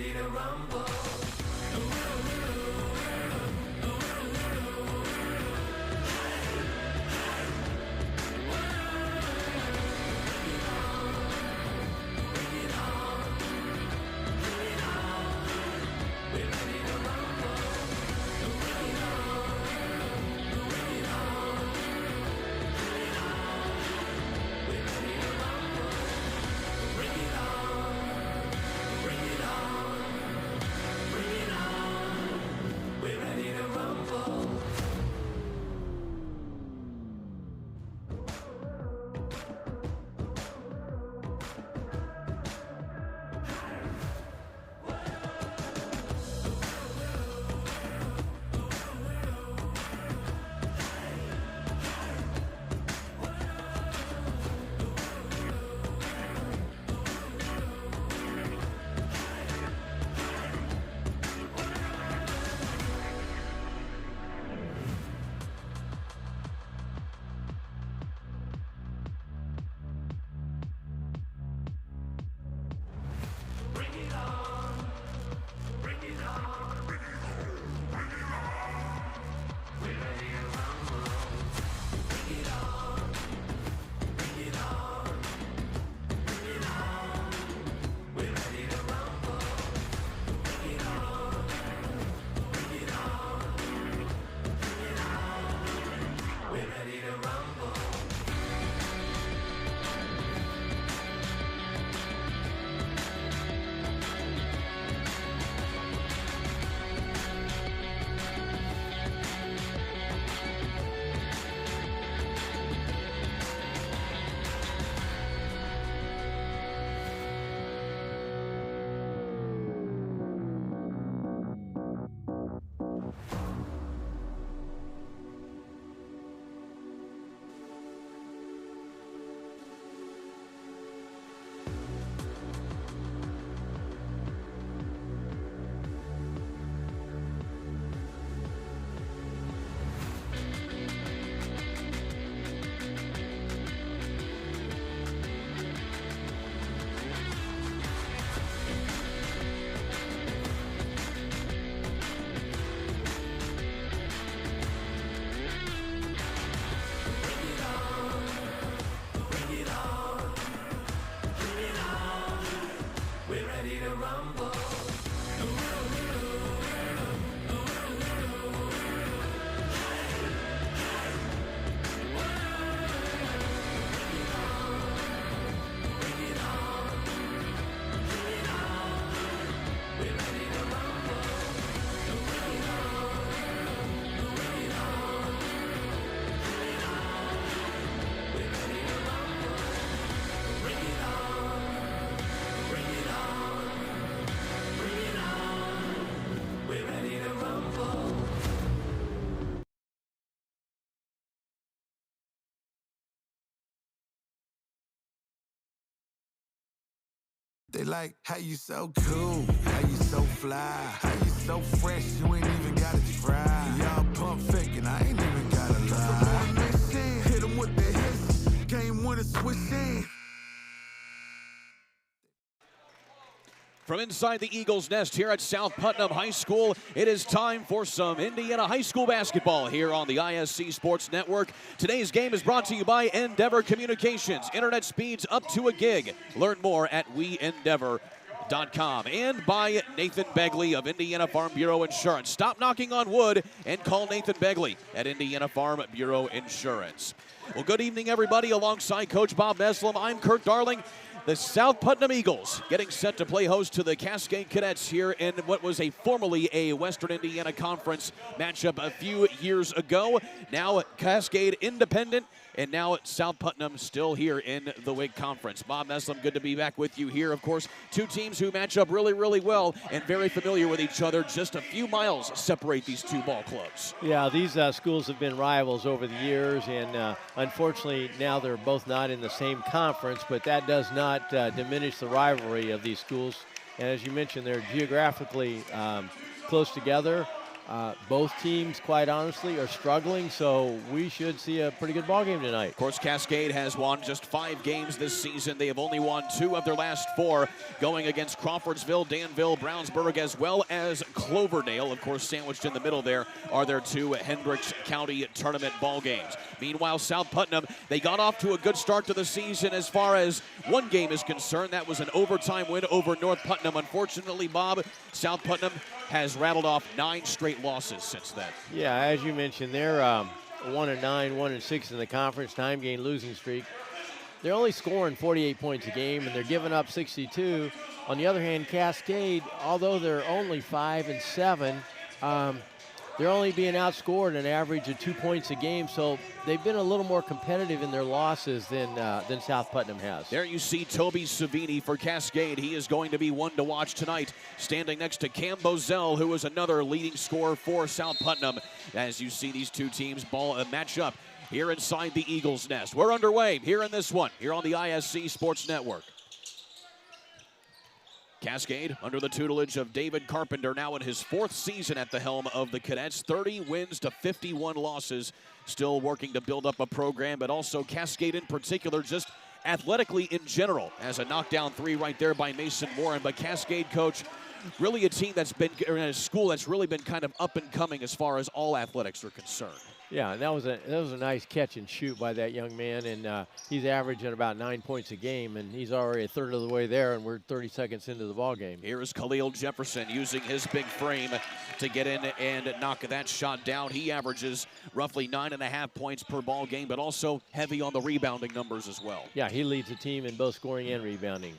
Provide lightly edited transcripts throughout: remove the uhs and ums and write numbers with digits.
ready to rumble. They like, how you so cool, how you so fly, how you so fresh, you ain't even gotta try. Y'all pump faking, I ain't even gotta lie. Hit them with the hits, game winner switch in. From inside the Eagles' nest here at South Putnam High School, it is time for some Indiana high school basketball here on the ISC Sports Network. Today's game is brought to you by Endeavor Communications. Internet speeds up to a gig. Learn more at weendeavor.com. And by Nathan Begley of Indiana Farm Bureau Insurance. Stop knocking on wood and call Nathan Begley at Indiana Farm Bureau Insurance. Well, good evening, everybody. Alongside Coach Bob Meslam, I'm Kurt Darling. The South Putnam Eagles getting set to play host to the Cascade Cadets here in what was formerly a Western Indiana Conference matchup a few years ago. Now Cascade independent, and now South Putnam still here in the WIG Conference. Bob Meslam, good to be back with you here. Of course, two teams who match up really, really well and very familiar with each other. Just a few miles separate these two ball clubs. Yeah, these schools have been rivals over the years, and unfortunately now they're both not in the same conference, but that does not diminish the rivalry of these schools. And as you mentioned, they're geographically close together. Both teams, quite honestly, are struggling, so we should see a pretty good ball game tonight. Of course, Cascade has won just 5 games this season. They have only won 2 of their last 4, going against Crawfordsville, Danville, Brownsburg, as well as Cloverdale. Of course, sandwiched in the middle there are their 2 Hendricks County tournament ball games. Meanwhile, South Putnam, they got off to a good start to the season as far as one game is concerned. That was an overtime win over North Putnam. Unfortunately, Bob, South Putnam has rattled off 9 straight losses since then. Yeah, as you mentioned, they're 1-9, 1-6 in the conference, time-gain losing streak. They're only scoring 48 points a game, and they're giving up 62. On the other hand, Cascade, although they're only 5-7, they're only being outscored an average of 2 points a game, so they've been a little more competitive in their losses than South Putnam has. There you see Toby Savini for Cascade. He is going to be one to watch tonight, standing next to Cam Bozell, who is another leading scorer for South Putnam. As you see these two teams match up here inside the Eagles' Nest. We're underway here in this one, here on the ISC Sports Network. Cascade, under the tutelage of David Carpenter, now in his 4th season at the helm of the Cadets. 30 wins to 51 losses. Still working to build up a program, but also Cascade in particular, just athletically in general, as a knockdown 3 right there by Mason Warren. But Cascade, coach, really a team that's been, or a school that's really been kind of up and coming as far as all athletics are concerned. Yeah, and that was a nice catch and shoot by that young man, and he's averaging about 9 points a game, and he's already a third of the way there, and we're 30 seconds into the ball game. Here is Khalil Jefferson using his big frame to get in and knock that shot down. He averages roughly 9.5 points per ball game, but also heavy on the rebounding numbers as well. Yeah, he leads the team in both scoring and rebounding.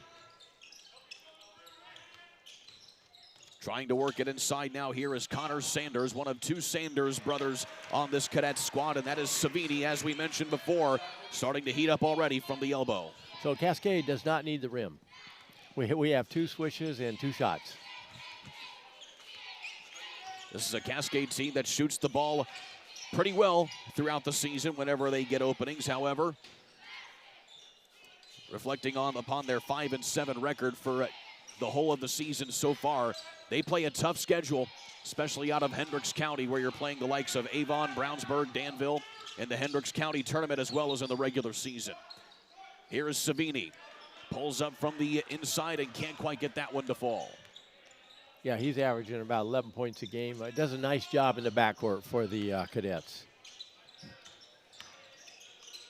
Trying to work it inside now here is Connor Sanders, one of 2 Sanders brothers on this cadet squad, and that is Savini, as we mentioned before, starting to heat up already from the elbow. So Cascade does not need the rim. We have 2 swishes and 2 shots. This is a Cascade team that shoots the ball pretty well throughout the season whenever they get openings. However, reflecting upon their 5-7 record for the whole of the season so far, they play a tough schedule, especially out of Hendricks County, where you're playing the likes of Avon, Brownsburg, Danville in the Hendricks County tournament, as well as in the regular season. Here is Savini. Pulls up from the inside and can't quite get that one to fall. Yeah, he's averaging about 11 points a game. Does a nice job in the backcourt for the Cadets.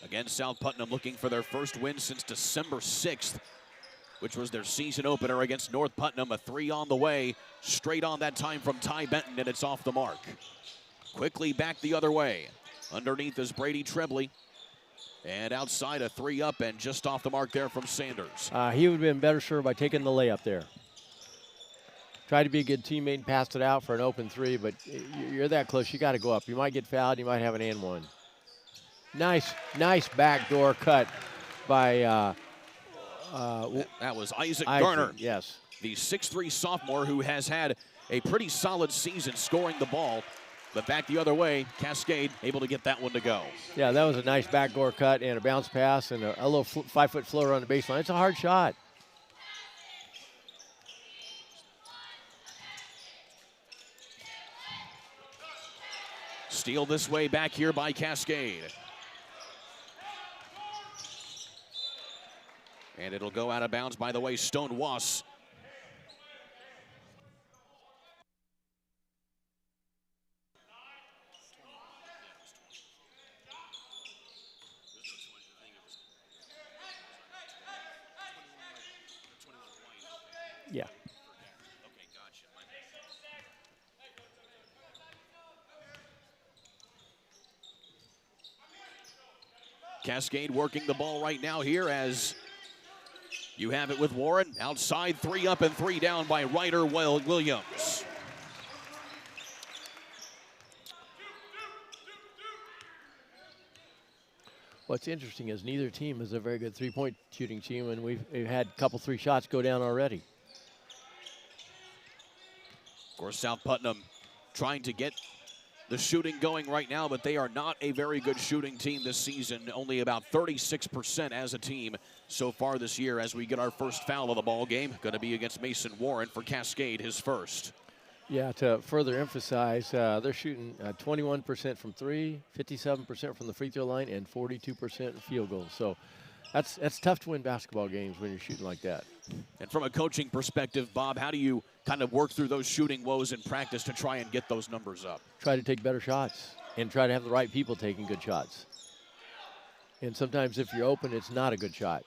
Again, South Putnam looking for their first win since December 6th. Which was their season opener against North Putnam. A 3 on the way, straight on that time from Ty Benton, and it's off the mark. Quickly back the other way. Underneath is Brady Trebley. And outside a 3 up and just off the mark there from Sanders. He would have been better served by taking the layup there. Tried to be a good teammate and passed it out for an open 3, but you're that close, you got to go up. You might get fouled, you might have an and one. Nice backdoor cut by that was Isaac Garner. Yes. The 6'3 sophomore who has had a pretty solid season scoring the ball. But back the other way, Cascade able to get that one to go. Yeah, that was a nice backdoor cut and a bounce pass and a little 5-foot floater on the baseline. It's a hard shot. Steal this way back here by Cascade. And it'll go out of bounds, by the way, Stone Was. Yeah. Okay, gotcha. Cascade working the ball right now here as you have it with Warren. Outside, 3 up and 3 down by Ryder Williams. What's interesting is neither team is a very good three-point shooting team, and we've had a couple 3 shots go down already. Of course, South Putnam trying to get the shooting going right now, but they are not a very good shooting team this season. Only about 36% as a team so far this year as we get our first foul of the ball game. Going to be against Mason Warren for Cascade, his first. Yeah, to further emphasize, they're shooting 21% from three, 57% from the free throw line, and 42% field goals. So that's tough to win basketball games when you're shooting like that. And from a coaching perspective, Bob, how do you kind of work through those shooting woes in practice to try and get those numbers up? Try to take better shots and try to have the right people taking good shots. And sometimes if you're open, it's not a good shot.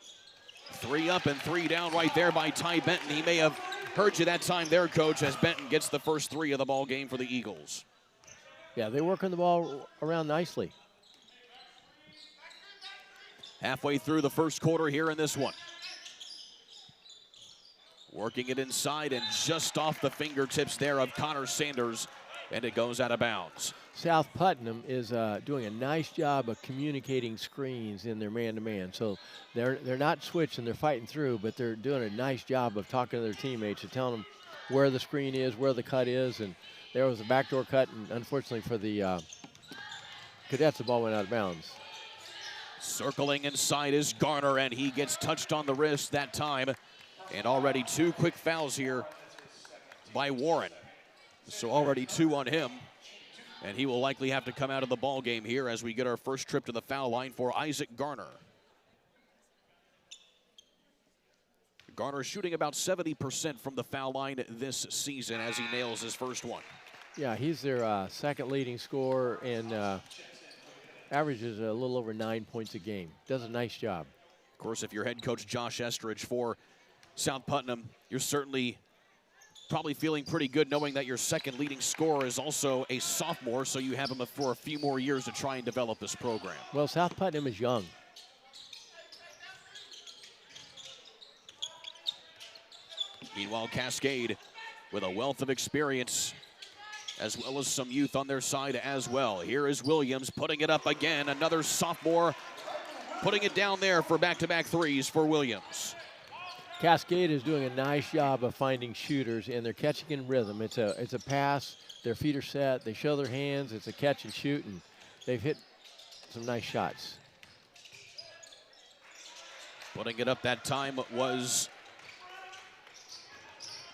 3 up and 3 down right there by Ty Benton. He may have heard you that time there, Coach, as Benton gets the first 3 of the ball game for the Eagles. Yeah, they're working the ball around nicely. Halfway through the first quarter here in this one. Working it inside and just off the fingertips there of Connor Sanders, and it goes out of bounds. South Putnam is doing a nice job of communicating screens in their man-to-man. So they're not switching, they're fighting through, but they're doing a nice job of talking to their teammates and telling them where the screen is, where the cut is. And there was a backdoor cut, and unfortunately for the Cadets, the ball went out of bounds. Circling inside is Garner, and he gets touched on the wrist that time. And already 2 quick fouls here by Warren. So already 2 on him. And he will likely have to come out of the ball game here as we get our first trip to the foul line for Isaac Garner. Garner shooting about 70% from the foul line this season as he nails his first one. Yeah, he's their second leading scorer and averages a little over 9 points a game. Does a nice job. Of course, if you're head coach Josh Estridge for South Putnam, you're certainly probably feeling pretty good knowing that your second leading scorer is also a sophomore, so you have him for a few more years to try and develop this program. Well, South Putnam is young. Meanwhile, Cascade with a wealth of experience as well as some youth on their side as well. Here is Williams putting it up again, another sophomore putting it down there for back-to-back threes for Williams. Cascade is doing a nice job of finding shooters, and they're catching in rhythm. It's a pass, their feet are set, they show their hands, it's a catch and shoot, and they've hit some nice shots. Putting it up that time was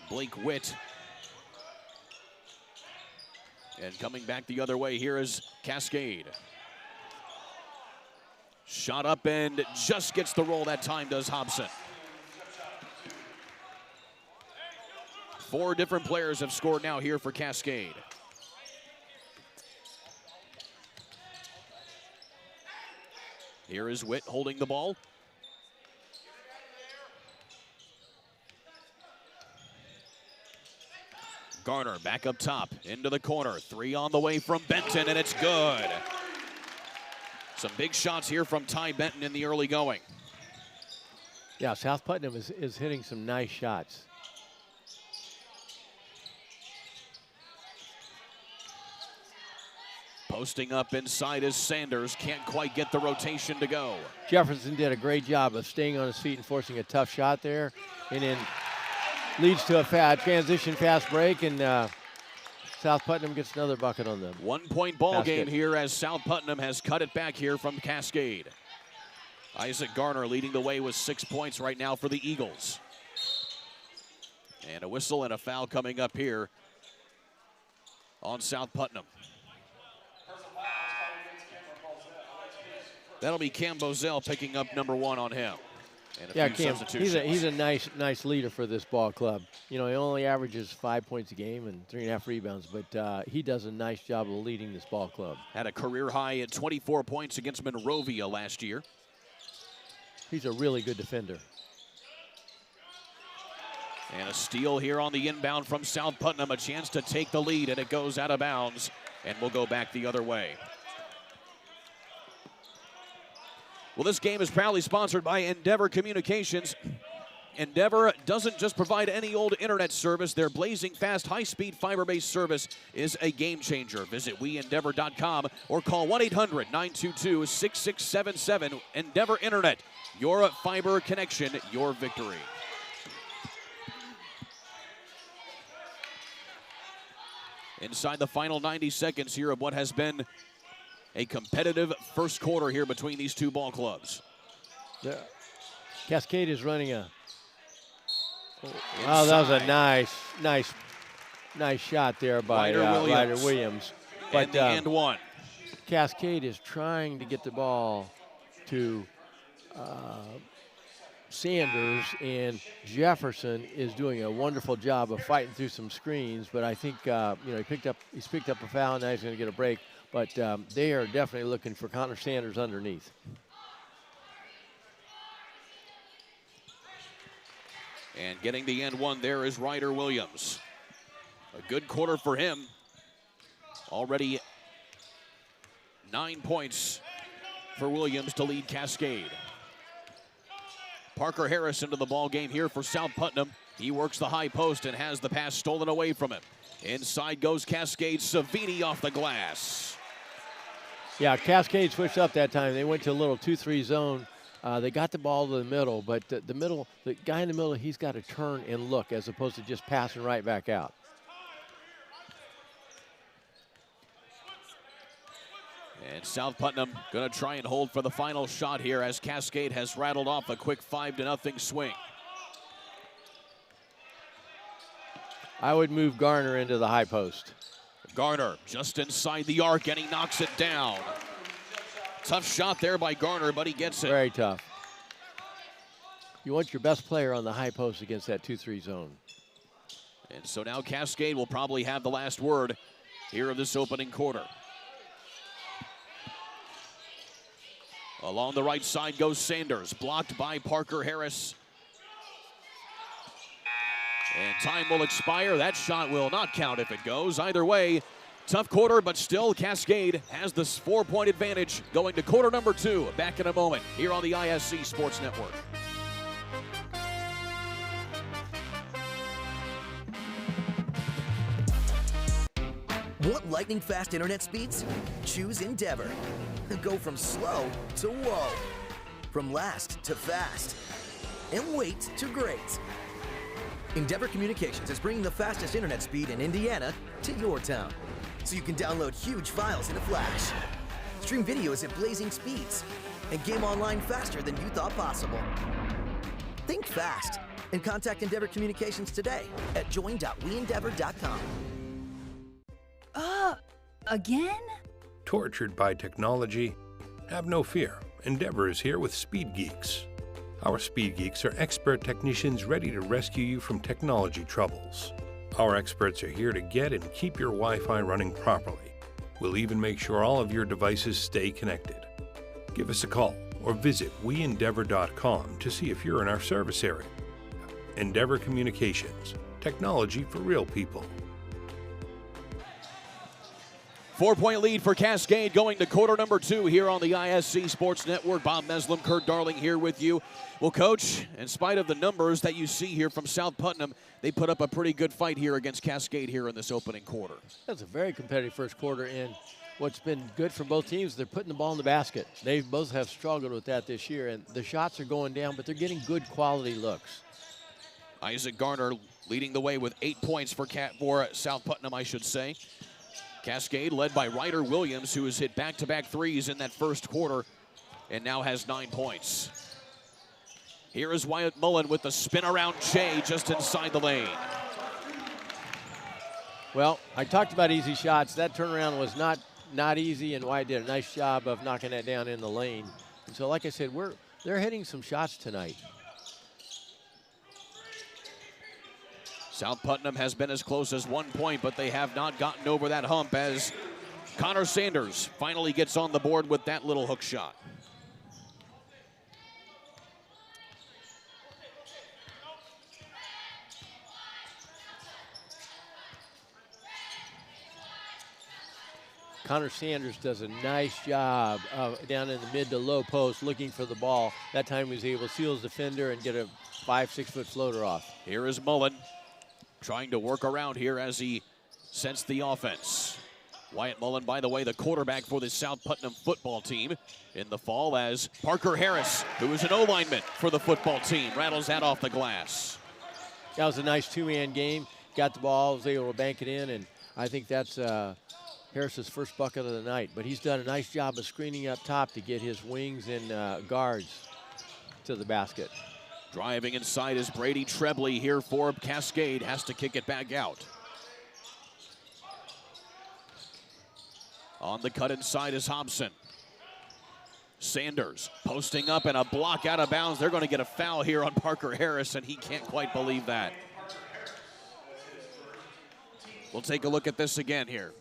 Blake Witt. And coming back the other way here is Cascade. Shot up and just gets the roll that time, does Hobson. 4 different players have scored now here for Cascade. Here is Witt holding the ball. Garner back up top, into the corner. 3 on the way from Benton, and it's good. Some big shots here from Ty Benton in the early going. Yeah, South Putnam is hitting some nice shots. Posting up inside is Sanders. Can't quite get the rotation to go. Jefferson did a great job of staying on his feet and forcing a tough shot there. And then leads to a transition fast break, and South Putnam gets another bucket on them. 1-point ball game here as South Putnam has cut it back here from Cascade. Isaac Garner leading the way with 6 points right now for the Eagles. And a whistle and a foul coming up here on South Putnam. That'll be Cam Bozell picking up number 1 on him. And yeah, Cam, he's a nice leader for this ball club. You know, he only averages 5 points a game and 3.5 rebounds, but he does a nice job of leading this ball club. Had a career high at 24 points against Monrovia last year. He's a really good defender. And a steal here on the inbound from South Putnam, a chance to take the lead, and it goes out of bounds, and we'll go back the other way. Well, this game is proudly sponsored by Endeavor Communications. Endeavor doesn't just provide any old internet service. Their blazing fast, high-speed, fiber-based service is a game changer. Visit weendeavor.com or call 1-800-922-6677. Endeavor Internet, your fiber connection, your victory. Inside the final 90 seconds here of what has been a competitive first quarter here between these two ball clubs. Yeah. Cascade is running a... Oh, wow, that was a nice Nice shot there by Ryder Ryder Williams. But the and one. Cascade is trying to get the ball to Sanders, and Jefferson is doing a wonderful job of fighting through some screens. But I think he's picked up a foul. Now he's going to get a break. But they are definitely looking for Connor Sanders underneath. And getting the end one there is Ryder Williams. A good quarter for him. Already 9 points for Williams to lead Cascade. Parker Harris into the ball game here for South Putnam. He works the high post and has the pass stolen away from him. Inside goes Cascade. Savini off the glass. Yeah, Cascade switched up that time. They went to a little 2-3 zone. They got the ball to the middle, but the guy in the middle, he's got to turn and look as opposed to just passing right back out. And South Putnam going to try and hold for the final shot here as Cascade has rattled off a quick 5-0 swing. I would move Garner into the high post. Garner just inside the arc, and he knocks it down. Tough shot there by Garner, but he gets it. Very tough. You want your best player on the high post against that 2-3 zone. And so now Cascade will probably have the last word here of this opening quarter. Along the right side goes Sanders, blocked by Parker Harris. And time will expire. That shot will not count if it goes. Either way, tough quarter, but still Cascade has this 4-point advantage going to quarter number 2. Back in a moment here on the ISC Sports Network. Want lightning fast internet speeds? Choose Endeavor. Go from slow to whoa. From last to fast. And wait to great. Endeavor Communications is bringing the fastest internet speed in Indiana to your town. So you can download huge files in a flash. Stream videos at blazing speeds. And game online faster than you thought possible. Think fast and contact Endeavor Communications today at join.weendeavor.com. Again? Tortured by technology? Have no fear. Endeavor is here with Speed Geeks. Our Speed Geeks are expert technicians ready to rescue you from technology troubles. Our experts are here to get and keep your Wi-Fi running properly. We'll even make sure all of your devices stay connected. Give us a call or visit weendeavor.com to see if you're in our service area. Endeavor Communications. Technology for real people. 4-point lead for Cascade going to quarter number 2 here on the ISC Sports Network. Bob Meslem, Kurt Darling here with you. Well, Coach, in spite of the numbers that you see here from South Putnam, they put up a pretty good fight here against Cascade here in this opening quarter. That's a very competitive first quarter, and what's been good for both teams, they're putting the ball in the basket. They both have struggled with that this year, and the shots are going down, but they're getting good quality looks. Isaac Garner leading the way with 8 points for South Putnam, I should say. Cascade led by Ryder Williams, who has hit back-to-back threes in that first quarter and now has 9 points. Here is Wyatt Mullen with the spin around Jay just inside the lane. Well, I talked about easy shots. That turnaround was not easy, and Wyatt did a nice job of knocking that down in the lane. And so, like I said, they're hitting some shots tonight. South Putnam has been as close as 1 point, but they have not gotten over that hump as Connor Sanders finally gets on the board with that little hook shot. Connor Sanders does a nice job down in the mid to low post looking for the ball. That time he was able to seal his defender and get a 5-6 foot floater off. Here is Mullen trying to work around here as he sets the offense. Wyatt Mullen, by the way, the quarterback for the South Putnam football team in the fall, as Parker Harris, who is an O-lineman for the football team, rattles that off the glass. That was a nice two-man game. Got the ball, was able to bank it in, and I think that's Harris's first bucket of the night. But he's done a nice job of screening up top to get his wings and guards to the basket. Driving inside is Brady Trebley here for Cascade. Has to kick it back out. On the cut inside is Hobson. Sanders posting up and a block out of bounds. They're going to get a foul here on Parker Harris, and he can't quite believe that. We'll take a look at this again here.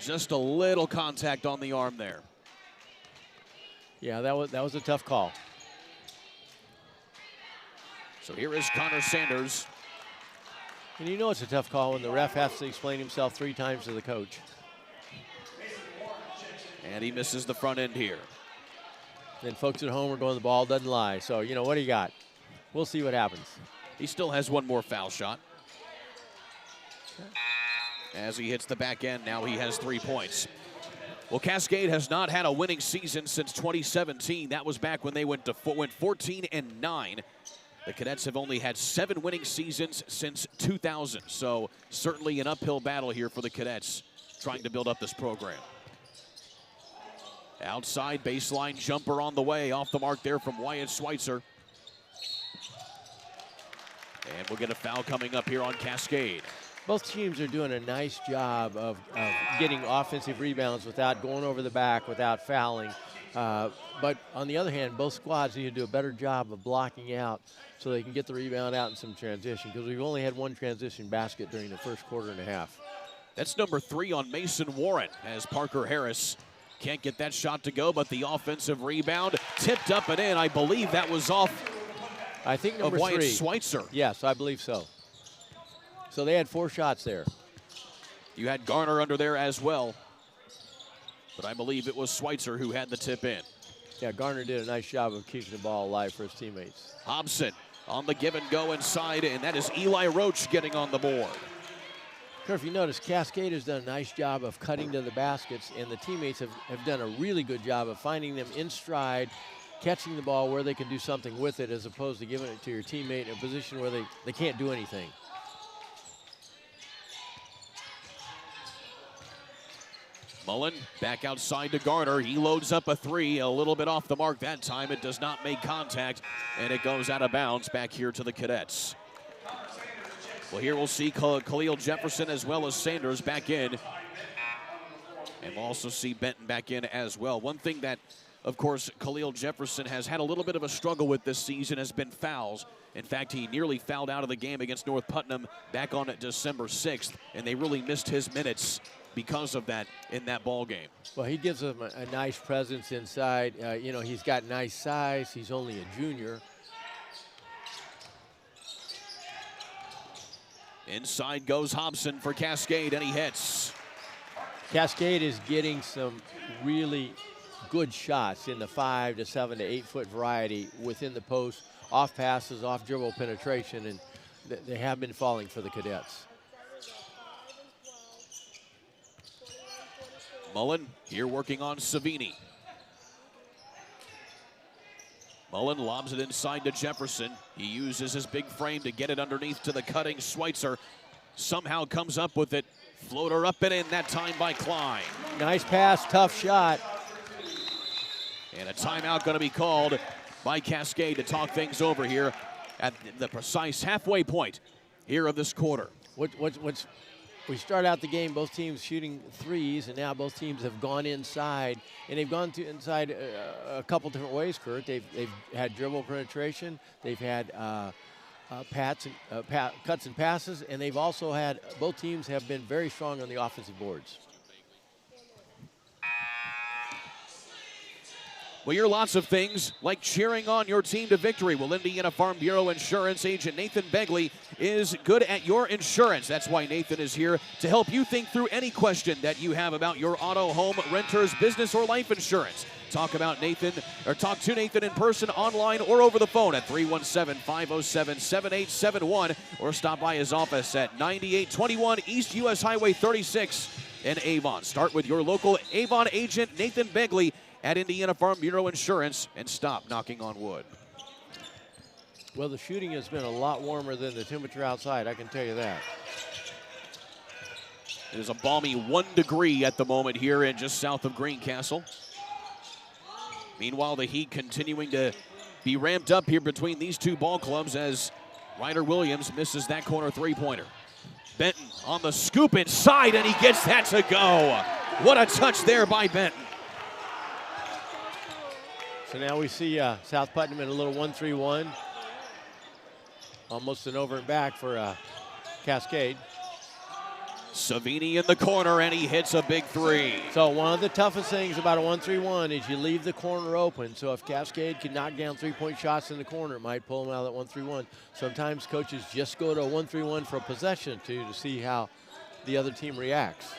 Just a little contact on the arm there. Yeah, that was a tough call. So here is Connor Sanders. And you know it's a tough call when the ref has to explain himself 3 times to the coach. And he misses the front end here. Then folks at home are going, the ball doesn't lie. So, you know, what do you got? We'll see what happens. He still has one more foul shot. As he hits the back end, now he has 3 points. Well, Cascade has not had a winning season since 2017. That was back when they went 14-9. The Cadets have only had 7 winning seasons since 2000. So certainly an uphill battle here for the Cadets trying to build up this program. Outside baseline jumper on the way, off the mark there from Wyatt Schweitzer. And we'll get a foul coming up here on Cascade. Both teams are doing a nice job of getting offensive rebounds without going over the back, without fouling. But on the other hand, both squads need to do a better job of blocking out so they can get the rebound out in some transition, because we've only had 1 transition basket during the first quarter and a half. That's number 3 on Mason Warren, as Parker Harris can't get that shot to go, but the offensive rebound tipped up and in. I believe that was off, I think, number 3. Wyatt Schweitzer. Yes, I believe so. So they had 4 shots there. You had Garner under there as well, but I believe it was Schweitzer who had the tip in. Yeah, Garner did a nice job of keeping the ball alive for his teammates. Hobson on the give and go inside, and that is Eli Roach getting on the board. If you notice, Cascade has done a nice job of cutting to the baskets, and the teammates have done a really good job of finding them in stride, catching the ball where they can do something with it, as opposed to giving it to your teammate in a position where they can't do anything. Mullen back outside to Garner. He loads up a 3, a little bit off the mark that time. It does not make contact, and it goes out of bounds back here to the Cadets. Well, here we'll see Khalil Jefferson as well as Sanders back in. And we'll also see Benton back in as well. One thing that, of course, Khalil Jefferson has had a little bit of a struggle with this season has been fouls. In fact, he nearly fouled out of the game against North Putnam back on December 6th, and they really missed his minutes because of that in that ball game. Well, he gives them a nice presence inside. You know, he's got nice size. He's only a junior. Inside goes Hobson for Cascade, and he hits. Cascade is getting some really good shots in the 5 to 7 to 8 foot variety within the post, off passes, off dribble penetration, and they have been falling for the Cadets. Mullen here working on Savini. Mullen lobs it inside to Jefferson. He uses his big frame to get it underneath to the cutting Schweitzer. Somehow comes up with it. Floater up and in, that time by Klein. Nice pass, tough shot. And a timeout going to be called by Cascade to talk things over here at the precise halfway point here of this quarter. We start out the game, both teams shooting threes, and now both teams have gone inside, and they've gone to inside a couple different ways, Kurt. They've had dribble penetration, they've had cuts and passes, and they've also had, both teams have been very strong on the offensive boards. Well, you're lots of things, like cheering on your team to victory. Well, Indiana Farm Bureau Insurance agent Nathan Begley is good at your insurance. That's why Nathan is here to help you think through any question that you have about your auto, home, renters, business, or life insurance. Talk to Nathan in person, online, or over the phone at 317-507-7871, or stop by his office at 9821 East US Highway 36 in Avon. Start with your local Avon agent, Nathan Begley, at Indiana Farm Bureau Insurance, and stop knocking on wood. Well, the shooting has been a lot warmer than the temperature outside, I can tell you that. It is a balmy 1 degree at the moment here in just south of Greencastle. Meanwhile, the heat continuing to be ramped up here between these two ball clubs as Ryder Williams misses that corner 3-pointer. Benton on the scoop inside, and he gets that to go. What a touch there by Benton. So now we see South Putnam in a little 1-3-1. Almost an over and back for Cascade. Savini in the corner, and he hits a big three. So one of the toughest things about a 1-3-1 is you leave the corner open. So if Cascade can knock down three-point shots in the corner, it might pull them out of that 1-3-1. Sometimes coaches just go to a 1-3-1 for a possession to see how the other team reacts.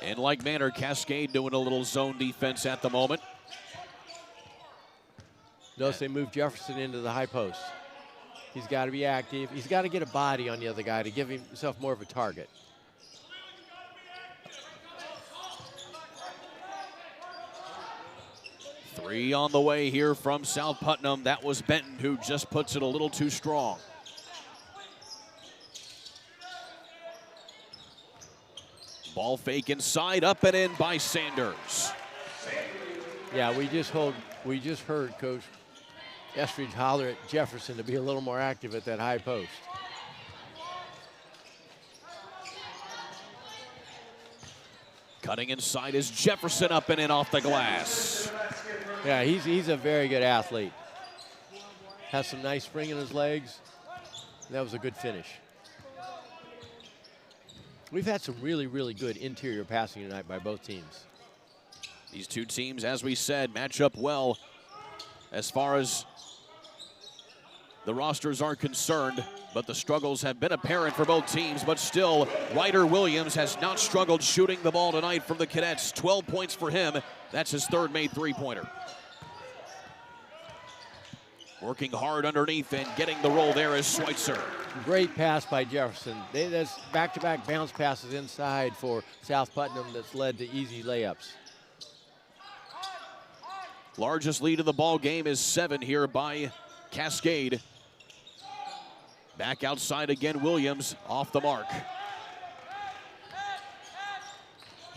In like manner, Cascade doing a little zone defense at the moment. Notice they move Jefferson into the high post. He's got to be active. He's got to get a body on the other guy to give himself more of a target. Three on the way here from South Putnam. That was Benton who just puts it a little too strong. Ball fake inside, up and in by Sanders. Yeah, we just heard Coach Estridge holler at Jefferson to be a little more active at that high post. Cutting inside is Jefferson, up and in off the glass. Yeah, he's a very good athlete. Has some nice spring in his legs. That was a good finish. We've had some really, really good interior passing tonight by both teams. These two teams, as we said, match up well as far as the rosters are concerned, but the struggles have been apparent for both teams. But still, Ryder Williams has not struggled shooting the ball tonight from the Cadets. 12 points for him. That's his third made three-pointer. Working hard underneath and getting the roll there is Schweitzer. Great pass by Jefferson. There's back-to-back bounce passes inside for South Putnam that's led to easy layups. Largest lead of the ball game is 7 here by Cascade. Back outside again, Williams off the mark.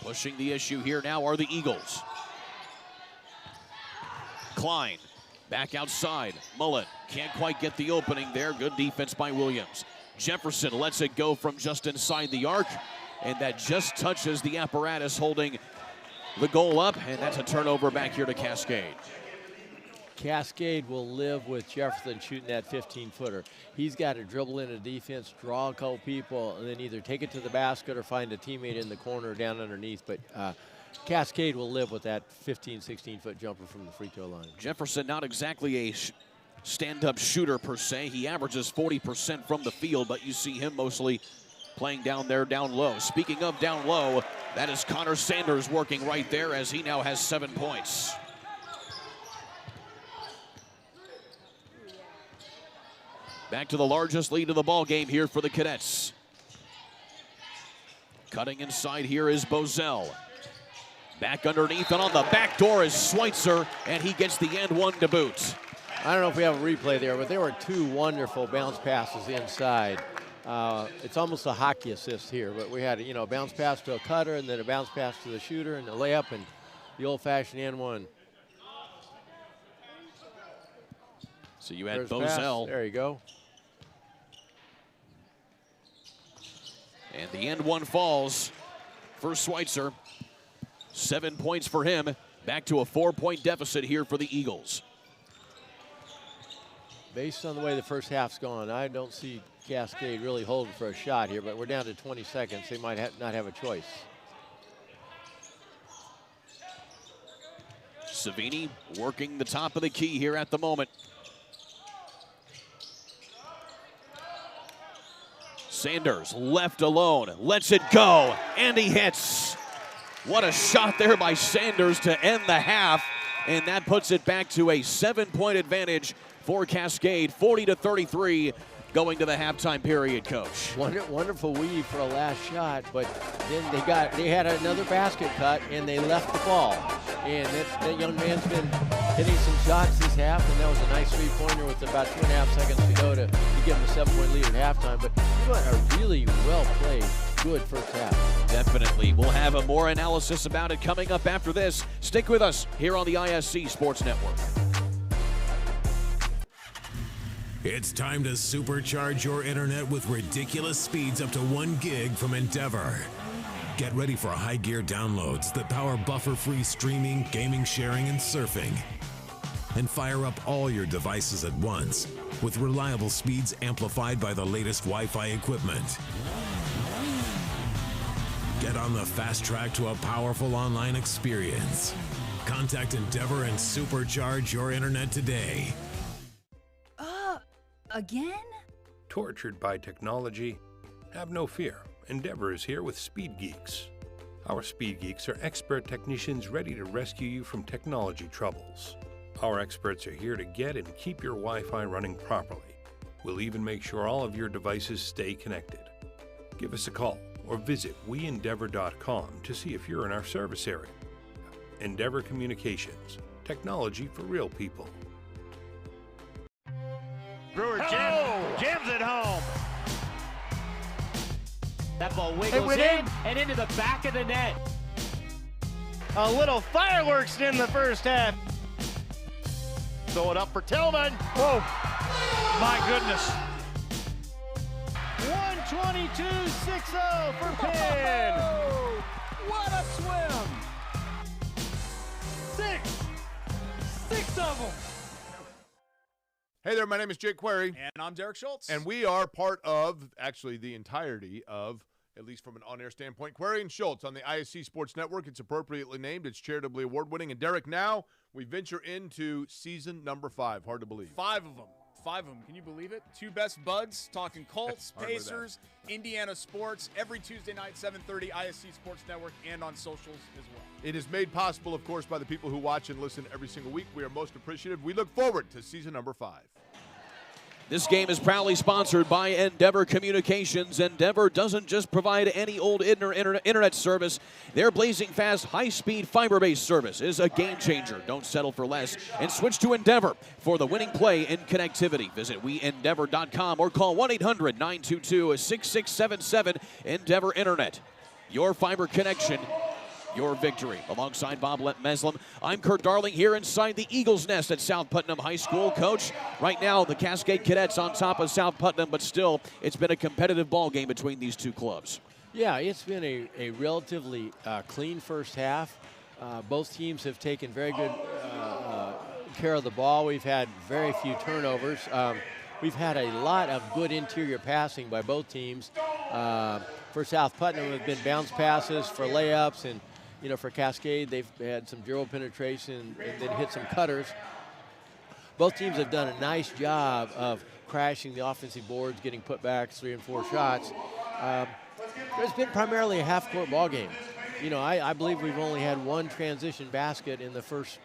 Pushing the issue here now are the Eagles. Klein back outside. Mullen can't quite get the opening there. Good defense by Williams. Jefferson lets it go from just inside the arc, and that just touches the apparatus holding the goal up, and that's a turnover back here to Cascade. Cascade will live with Jefferson shooting that 15-footer. He's got to dribble into defense, draw a couple people, and then either take it to the basket or find a teammate in the corner or down underneath. But Cascade will live with that 15, 16-foot jumper from the free throw line. Jefferson not exactly a stand-up shooter per se. He averages 40% from the field, but you see him mostly playing down there, down low. Speaking of down low, that is Connor Sanders working right there as he now has 7 points. Back to the largest lead of the ball game here for the Cadets. Cutting inside here is Bozell. Back underneath and on the back door is Schweitzer, and he gets the and one to boot. I don't know if we have a replay there, but there were two wonderful bounce passes inside. It's almost a hockey assist here, but we had a bounce pass to a cutter and then a bounce pass to the shooter and a layup and the old-fashioned and one. So you had There's Bozell. There you go. And the end one falls for Schweitzer. 7 points for him. Back to a 4-point deficit here for the Eagles. Based on the way the first half's gone, I don't see Cascade really holding for a shot here, but we're down to 20 seconds. They might not have a choice. Savini working the top of the key here at the moment. Sanders left alone, lets it go, and he hits. What a shot there by Sanders to end the half, and that puts it back to a 7-point advantage for Cascade, 40-33, going to the halftime period, Coach. Wonderful weave for a last shot, but then they had another basket cut, and they left the ball. And that young man's been hitting some shots this half, and that was a nice three-pointer with about 2.5 seconds to go to give him a 7-point lead at halftime. But you know, a really well-played, good first half. Definitely. We'll have a more analysis about it coming up after this. Stick with us here on the ISC Sports Network. It's time to supercharge your internet with ridiculous speeds up to 1 gig from Endeavor. Get ready for high gear downloads that power buffer-free streaming, gaming, sharing, and surfing. And fire up all your devices at once with reliable speeds amplified by the latest Wi-Fi equipment. Get on the fast track to a powerful online experience. Contact Endeavor and supercharge your internet today. Again? Tortured by technology? Have no fear. Endeavor is here with Speed Geeks. Our Speed Geeks are expert technicians ready to rescue you from technology troubles. Our experts are here to get and keep your Wi-Fi running properly. We'll even make sure all of your devices stay connected. Give us a call or visit weendeavor.com to see if you're in our service area. Endeavor Communications, technology for real people. Brewer jams it home. That ball wiggles in and into the back of the net. A little fireworks in the first half. Throw it up for Tillman. Whoa, my goodness. 122.60 for Penn. What a swim! Six of them. Hey there, my name is Jake Query. And I'm Derek Schultz. And we are part of, actually, the entirety of, at least from an on-air standpoint, Query and Schultz on the IHSAA Sports Network. It's appropriately named. It's charitably award-winning. And Derek, now we venture into season number 5. Hard to believe. 5 of them. 5 of them. Can you believe it? 2 best buds talking Colts, Pacers, Indiana sports, every Tuesday night, 7:30, IHSAA Sports Network, and on socials as well. It is made possible, of course, by the people who watch and listen every single week. We are most appreciative. We look forward to season number 5. This game is proudly sponsored by Endeavor Communications. Endeavor doesn't just provide any old internet service. Their blazing fast, high-speed, fiber-based service is a game changer. Don't settle for less and switch to Endeavor for the winning play in connectivity. Visit weendeavor.com or call 1-800-922-6677. Endeavor Internet. Your fiber connection, your victory. Alongside Bob Meslem, I'm Kurt Darling here inside the Eagles Nest at South Putnam High School. Coach, right now the Cascade Cadets on top of South Putnam, but still it's been a competitive ball game between these two clubs. Yeah, it's been a relatively clean first half. Both teams have taken very good care of the ball. We've had very few turnovers. We've had a lot of good interior passing by both teams. For South Putnam, have been bounce passes for layups, and for Cascade, they've had some dribble penetration and then hit some cutters. Both teams have done a nice job of crashing the offensive boards, getting putbacks, 3 and 4 shots. It's been primarily a half-court ball game. I believe we've only had 1 transition basket in the first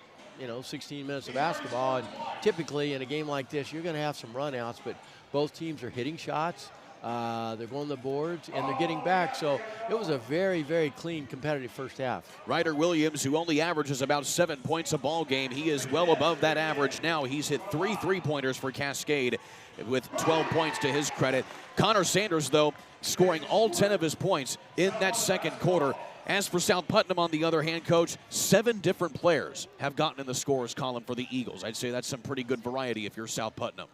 16 minutes of basketball, and typically in a game like this, you're going to have some runouts, but both teams are hitting shots. They're going to the boards, and they're getting back. So it was a very, very clean, competitive first half. Ryder Williams, who only averages about 7 points a ball game, he is well above that average now. He's hit 3 3-pointers for Cascade with 12 points to his credit. Connor Sanders, though, scoring all 10 of his points in that second quarter. As for South Putnam, on the other hand, Coach, 7 different players have gotten in the scorers column for the Eagles. I'd say that's some pretty good variety if you're South Putnam.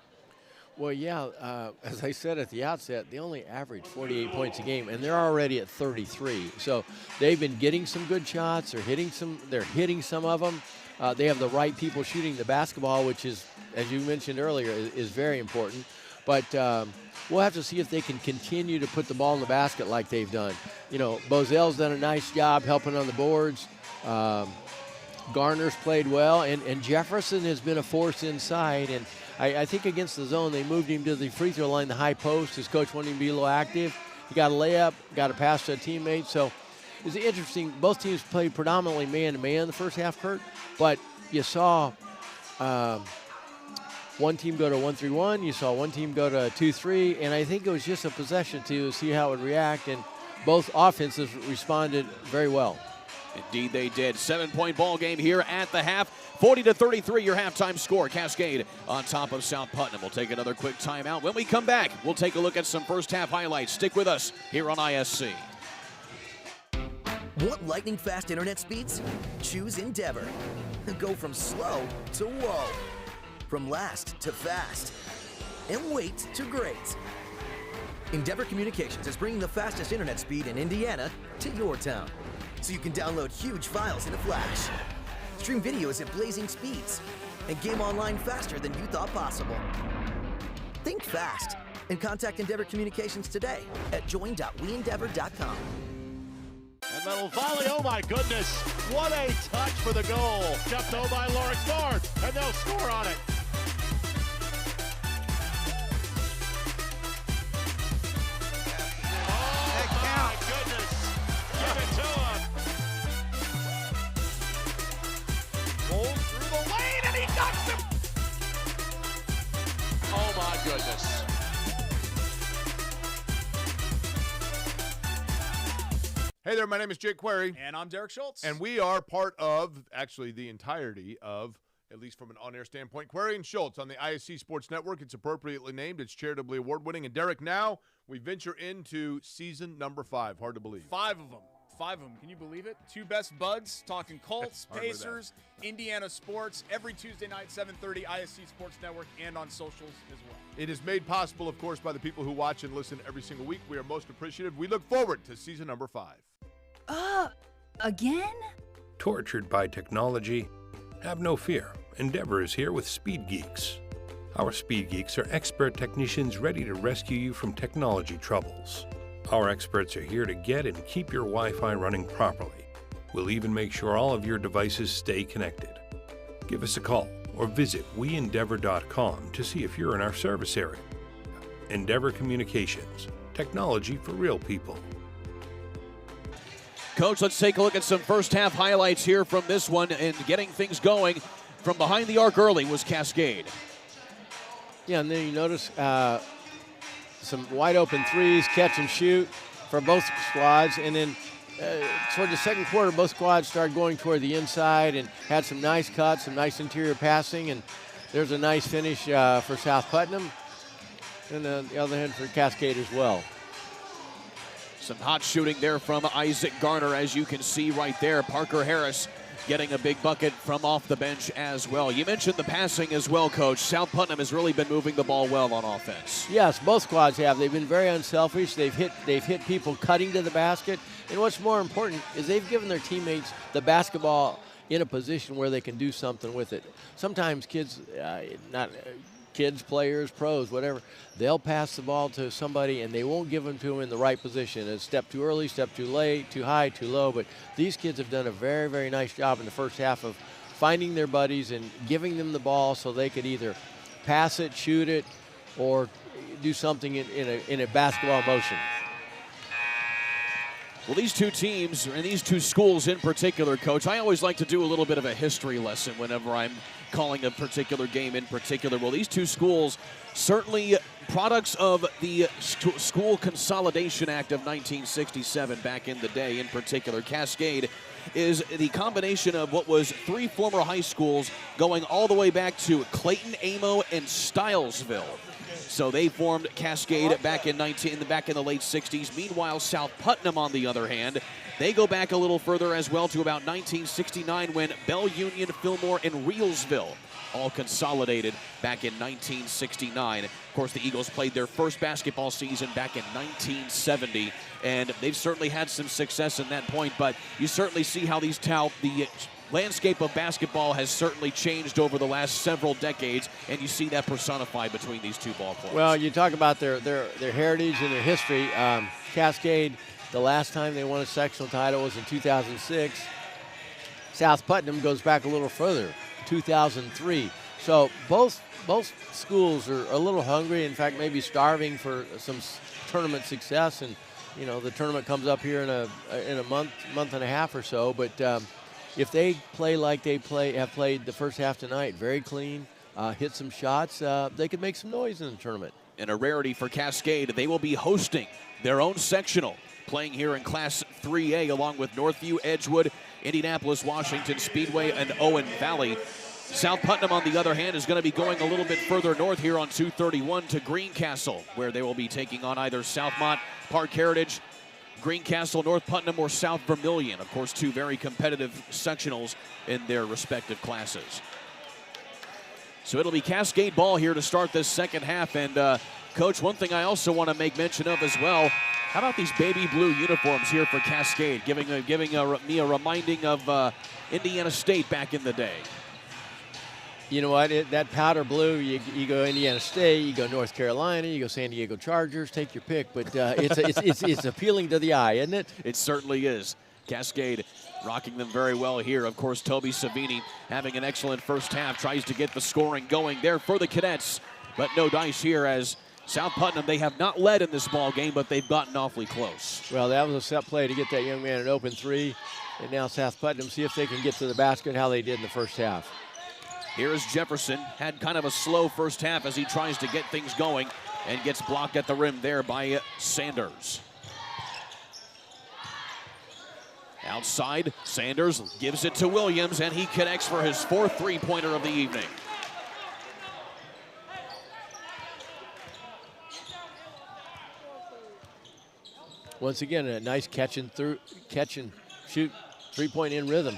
Well, yeah, as I said at the outset, they only average 48 points a game, and they're already at 33. So they've been getting some good shots. They're hitting some of them. They have the right people shooting the basketball, which is, as you mentioned earlier, is very important. But we'll have to see if they can continue to put the ball in the basket like they've done. Bozell's done a nice job helping on the boards. Garner's played well, and Jefferson has been a force inside. And I think against the zone, they moved him to the free throw line, the high post. His coach wanted him to be a little active. He got a layup, got a pass to a teammate. So it's interesting. Both teams played predominantly man-to-man in the first half, Kurt. But you saw one team go to 1-3-1. You saw one team go to 2-3. And I think it was just a possession to see how it would react. And both offenses responded very well. Indeed they did. 7-point ball game here at the half. 40-33 your halftime score. Cascade on top of South Putnam. We'll take another quick timeout. When we come back, we'll take a look at some first half highlights. Stick with us here on ISC. Want lightning fast internet speeds? Choose Endeavor. Go from slow to whoa. From last to fast. and wait to great. Endeavor Communications is bringing the fastest internet speed in Indiana to your town, so you can download huge files in a flash, stream videos at blazing speeds, and game online faster than you thought possible. Think fast and contact Endeavor Communications today at join.weendeavor.com. And that'll volley, oh my goodness. What a touch for the goal. Jumped over by Lawrence North, and they'll score on it. Oh my goodness. Give it to him. Rolls through the lane, and he knocks him. Oh my goodness. Hey there, my name is Jake Query. And I'm Derek Schultz. And we are part of, actually, the entirety of, at least from an on-air standpoint, Query and Schultz on the IHSAA Sports Network. It's appropriately named. It's charitably award-winning. And Derek, now we venture into season number 5. Hard to believe. 5 of them. 5 of them. Can you believe it? 2 best buds, talking Colts, Pacers, Indiana sports, every Tuesday night, 7:30, IHSAA Sports Network, and on socials as well. It is made possible, of course, by the people who watch and listen every single week. We are most appreciative. We look forward to season number 5. Again? Tortured by technology? Have no fear. Endeavor is here with Speed Geeks. Our Speed Geeks are expert technicians ready to rescue you from technology troubles. Our experts are here to get and keep your Wi-Fi running properly. We'll even make sure all of your devices stay connected. Give us a call or visit weendeavor.com to see if you're in our service area. Endeavor Communications. Technology for real people. Coach, let's take a look at some first half highlights here from this one, and getting things going from behind the arc early was Cascade. Yeah, and then you notice some wide open threes, catch and shoot for both squads. And then toward the second quarter, both squads started going toward the inside and had some nice cuts, some nice interior passing. And there's a nice finish for South Putnam. And on the other hand for Cascade as well. Some hot shooting there from Isaac Garner, as you can see right there. Parker Harris getting a big bucket from off the bench as well. You mentioned the passing as well, Coach. South Putnam has really been moving the ball well on offense. Yes, both squads have. They've been very unselfish. They've hit people cutting to the basket. And what's more important is they've given their teammates the basketball in a position where they can do something with it. Sometimes kids, players, pros, whatever, they'll pass the ball to somebody and they won't give them to them in the right position. A step too early, step too late, too high, too low. But these kids have done a very, very nice job in the first half of finding their buddies and giving them the ball so they could either pass it, shoot it, or do something in a basketball motion. Well, these two teams, and these two schools in particular, Coach, I always like to do a little bit of a history lesson whenever I'm calling a particular game in particular. Well, these two schools, certainly products of the School Consolidation Act of 1967 back in the day in particular. Cascade is the combination of what was 3 former high schools going all the way back to Clayton, Amo, and Stylesville. So they formed Cascade back in the late 60s. Meanwhile, South Putnam, on the other hand, they go back a little further as well to about 1969 when Bell Union, Fillmore, and Reelsville all consolidated back in 1969. Of course, the Eagles played their first basketball season back in 1970, and they've certainly had some success in that point, but you certainly see how the landscape of basketball has certainly changed over the last several decades, and you see that personified between these two ball clubs. Well, you talk about their heritage and their history. Cascade, the last time they won a sectional title was in 2006. South Putnam goes back a little further, 2003. So both schools are a little hungry, in fact, maybe starving for some tournament success. And, you know, the tournament comes up here in a month and a half or so. But if they play like they have played the first half tonight, very clean, hit some shots, they could make some noise in the tournament. And a rarity for Cascade, they will be hosting their own sectional, playing here in Class 3A along with Northview, Edgewood, Indianapolis, Washington, Speedway, and Owen Valley. South Putnam, on the other hand, is going to be going a little bit further north here on 231 to Greencastle, where they will be taking on either Southmont, Park Heritage, Greencastle, North Putnam, or South Vermilion. Of course, 2 very competitive sectionals in their respective classes. So it'll be Cascade ball here to start this second half. And Coach, one thing I also want to make mention of as well, how about these baby blue uniforms here for Cascade, giving me a reminding of Indiana State back in the day. You know what? That powder blue, you go Indiana State, you go North Carolina, you go San Diego Chargers, take your pick. But it's appealing to the eye, isn't it? It certainly is. Cascade rocking them very well here. Of course, Toby Savini having an excellent first half, tries to get the scoring going there for the Cadets, but no dice here as South Putnam, they have not led in this ball game, but they've gotten awfully close. Well, that was a set play to get that young man an open three. And now South Putnam, see if they can get to the basket how they did in the first half. Here is Jefferson, had kind of a slow first half as he tries to get things going and gets blocked at the rim there by Sanders. Outside, Sanders gives it to Williams, and he connects for his fourth three-pointer of the evening. Once again, a nice catch and shoot, three-point in rhythm.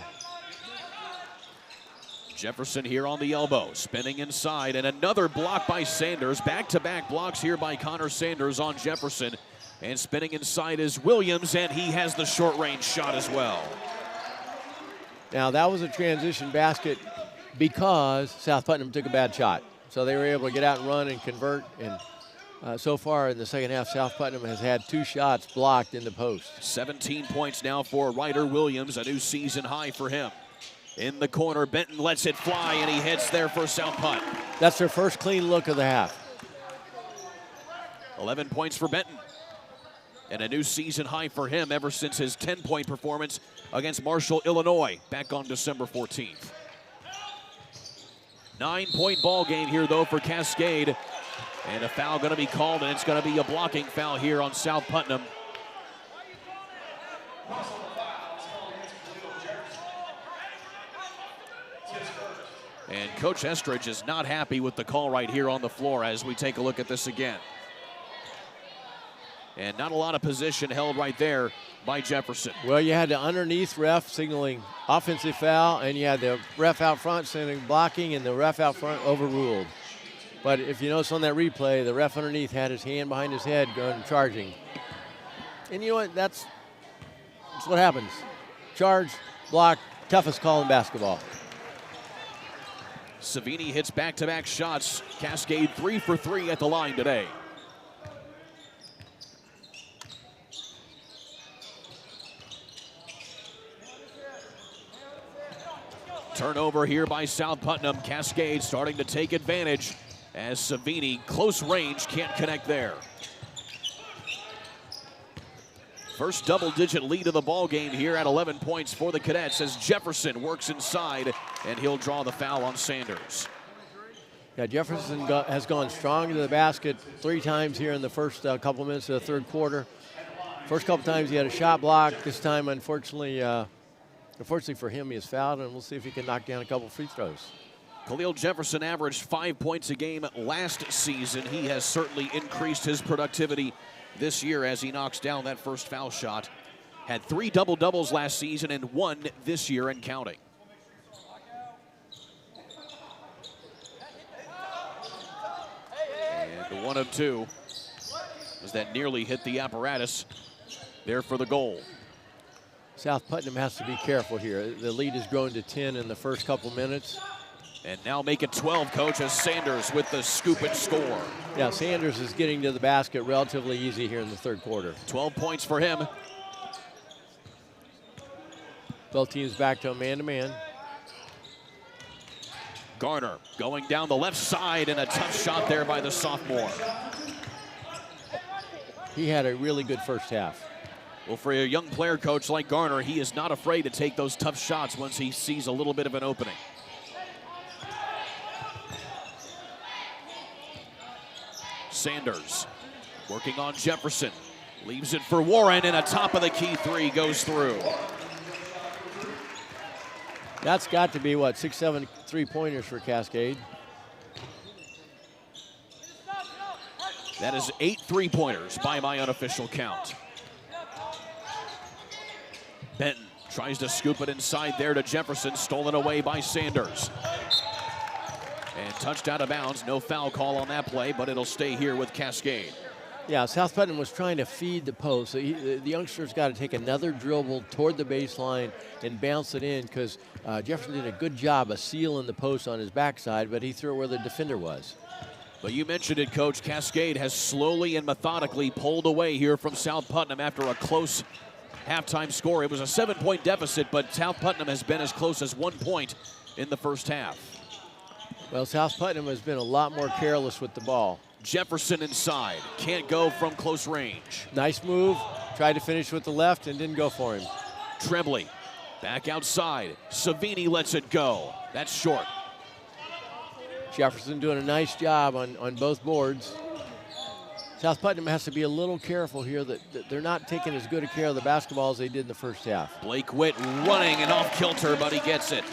Jefferson here on the elbow, spinning inside, and another block by Sanders. Back-to-back blocks here by Connor Sanders on Jefferson. And spinning inside is Williams, and he has the short-range shot as well. Now, that was a transition basket because South Putnam took a bad shot. So they were able to get out and run and convert. And so far in the second half, South Putnam has had 2 shots blocked in the post. 17 points now for Ryder Williams, a new season high for him. In the corner, Benton lets it fly, and he heads there for South Putt. That's their first clean look of the half. 11 points for Benton. And a new season high for him ever since his 10-point performance against Marshall, Illinois, back on December 14th. 9-point ball game here, though, for Cascade. And a foul going to be called, and it's going to be a blocking foul here on South Putnam. And Coach Estridge is not happy with the call right here on the floor as we take a look at this again. And not a lot of position held right there by Jefferson. Well, you had the underneath ref signaling offensive foul, and you had the ref out front signaling blocking, and the ref out front overruled. But if you notice on that replay, the ref underneath had his hand behind his head going and charging. And you know what? That's what happens. Charge, block, toughest call in basketball. Savini hits back-to-back shots. Cascade 3 for 3 at the line today. Turnover here by South Putnam. Cascade starting to take advantage as Savini, close range, can't connect there. First double-digit lead of the ball game here at 11 points for the Cadets as Jefferson works inside, and he'll draw the foul on Sanders. Yeah, Jefferson has gone strong to the basket 3 times here in the first couple minutes of the third quarter. First couple times he had a shot block. This time, unfortunately for him, he is fouled, and we'll see if he can knock down a couple free throws. Khalil Jefferson averaged 5 points a game last season. He has certainly increased his productivity this year as he knocks down that first foul shot. Had 3 double-doubles last season and 1 this year and counting. And the 1 of 2 as that nearly hit the apparatus there for the goal. South Putnam has to be careful here. The lead has grown to 10 in the first couple minutes. And now make it 12, Coach, as Sanders with the scoop and score. Yeah, Sanders is getting to the basket relatively easy here in the third quarter. 12 points for him. Both teams back to a man-to-man. Garner going down the left side, and a tough shot there by the sophomore. He had a really good first half. Well, for a young player coach like Garner, he is not afraid to take those tough shots once he sees a little bit of an opening. Sanders working on Jefferson. Leaves it for Warren, and a top-of-the-key 3 goes through. That's got to be, what, 6, 7 3-pointers for Cascade. That is 8 3-pointers by my unofficial count. Benton tries to scoop it inside there to Jefferson, stolen away by Sanders. And touched out of bounds. No foul call on that play, but it'll stay here with Cascade. Yeah, South Putnam was trying to feed the post. So the youngster's got to take another dribble toward the baseline and bounce it in, because Jefferson did a good job of sealing the post on his backside, but he threw it where the defender was. But you mentioned it, Coach. Cascade has slowly and methodically pulled away here from South Putnam after a close halftime score. It was a 7-point deficit, but South Putnam has been as close as 1 point in the first half. Well, South Putnam has been a lot more careless with the ball. Jefferson inside. Can't go from close range. Nice move. Tried to finish with the left and didn't go for him. Tremblay back outside. Savini lets it go. That's short. Jefferson doing a nice job on both boards. South Putnam has to be a little careful here that they're not taking as good a care of the basketball as they did in the first half. Blake Witt running and off kilter, but he gets it.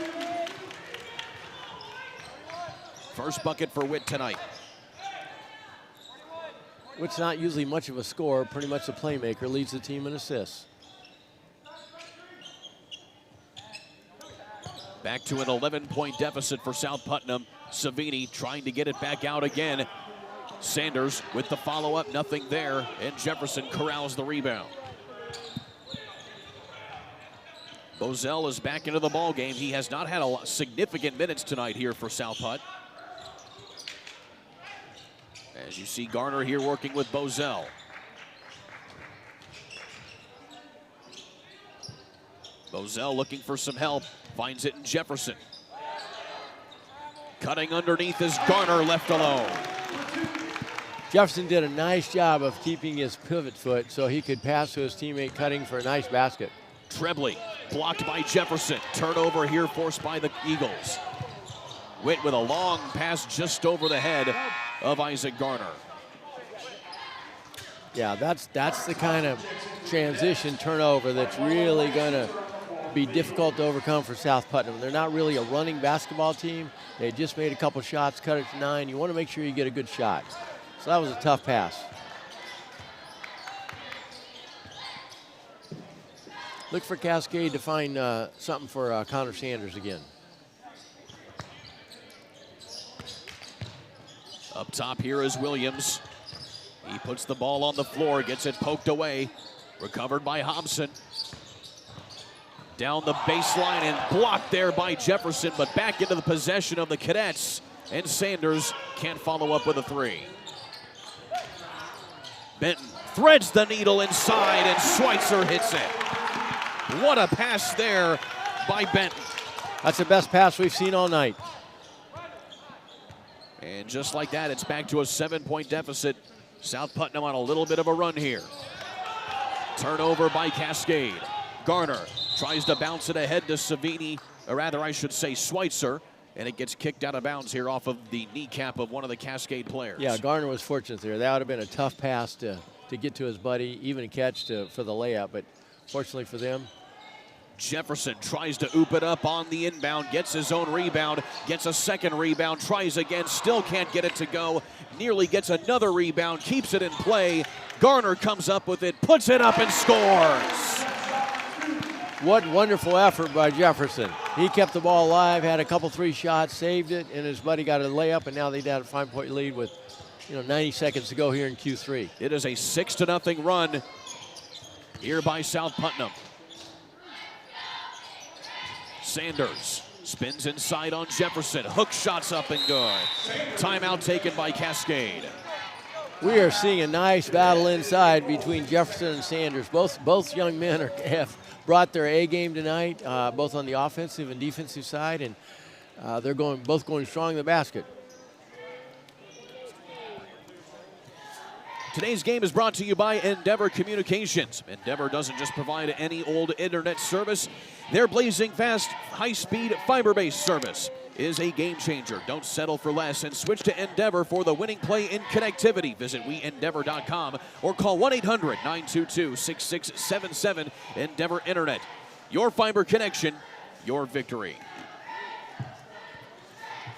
First bucket for Witt tonight. Witt's not usually much of a scorer, pretty much a playmaker, leads the team in assists. Back to an 11-point deficit for South Putnam. Savini trying to get it back out again. Sanders with the follow-up, nothing there, and Jefferson corrals the rebound. Bozell is back into the ball game. He has not had a significant minutes tonight here for South Put. As you see Garner here working with Bozell. Bozell looking for some help, finds it in Jefferson. Cutting underneath is Garner, left alone. Jefferson did a nice job of keeping his pivot foot so he could pass to his teammate Cutting for a nice basket. Tremblay blocked by Jefferson. Turnover here forced by the Eagles. Witt with a long pass just over the head of Isaac Garner. Yeah, that's the kind of transition turnover that's really going to be difficult to overcome for South Putnam. They're not really a running basketball team. They just made a couple shots, cut it to 9. You want to make sure you get a good shot. So that was a tough pass. Look for Cascade to find something for Connor Sanders again. Up top here is Williams. He puts the ball on the floor, gets it poked away. Recovered by Hobson. Down the baseline and blocked there by Jefferson, but back into the possession of the Cadets. And Sanders can't follow up with a three. Benton threads the needle inside and Schweitzer hits it. What a pass there by Benton. That's the best pass we've seen all night. And just like that, it's back to a 7-point deficit. South Putnam on a little bit of a run here. Turnover by Cascade. Garner tries to bounce it ahead to Savini, or rather I should say Schweitzer, and it gets kicked out of bounds here off of the kneecap of one of the Cascade players. Yeah, Garner was fortunate there. That would have been a tough pass to get to his buddy, even a catch for the layup, but fortunately for them. Jefferson tries to oop it up on the inbound, gets his own rebound, gets a second rebound, tries again, still can't get it to go, nearly gets another rebound, keeps it in play. Garner comes up with it, puts it up and scores. What wonderful effort by Jefferson. He kept the ball alive, had a couple 3 shots, saved it, and his buddy got a layup, and now they got a 5-point lead with 90 seconds to go here in Q3. It is a 6-0 run here by South Putnam. Sanders spins inside on Jefferson. Hook shots up and good. Timeout taken by Cascade. We are seeing a nice battle inside between Jefferson and Sanders. Both young men have brought their A game tonight, both on the offensive and defensive side, and they're both going strong in the basket. Today's game is brought to you by Endeavor Communications. Endeavor doesn't just provide any old internet service. Their blazing fast, high-speed, fiber-based service is a game changer. Don't settle for less and switch to Endeavor for the winning play in connectivity. Visit weendeavor.com or call 1-800-922-6677. Endeavor Internet. Your fiber connection, your victory.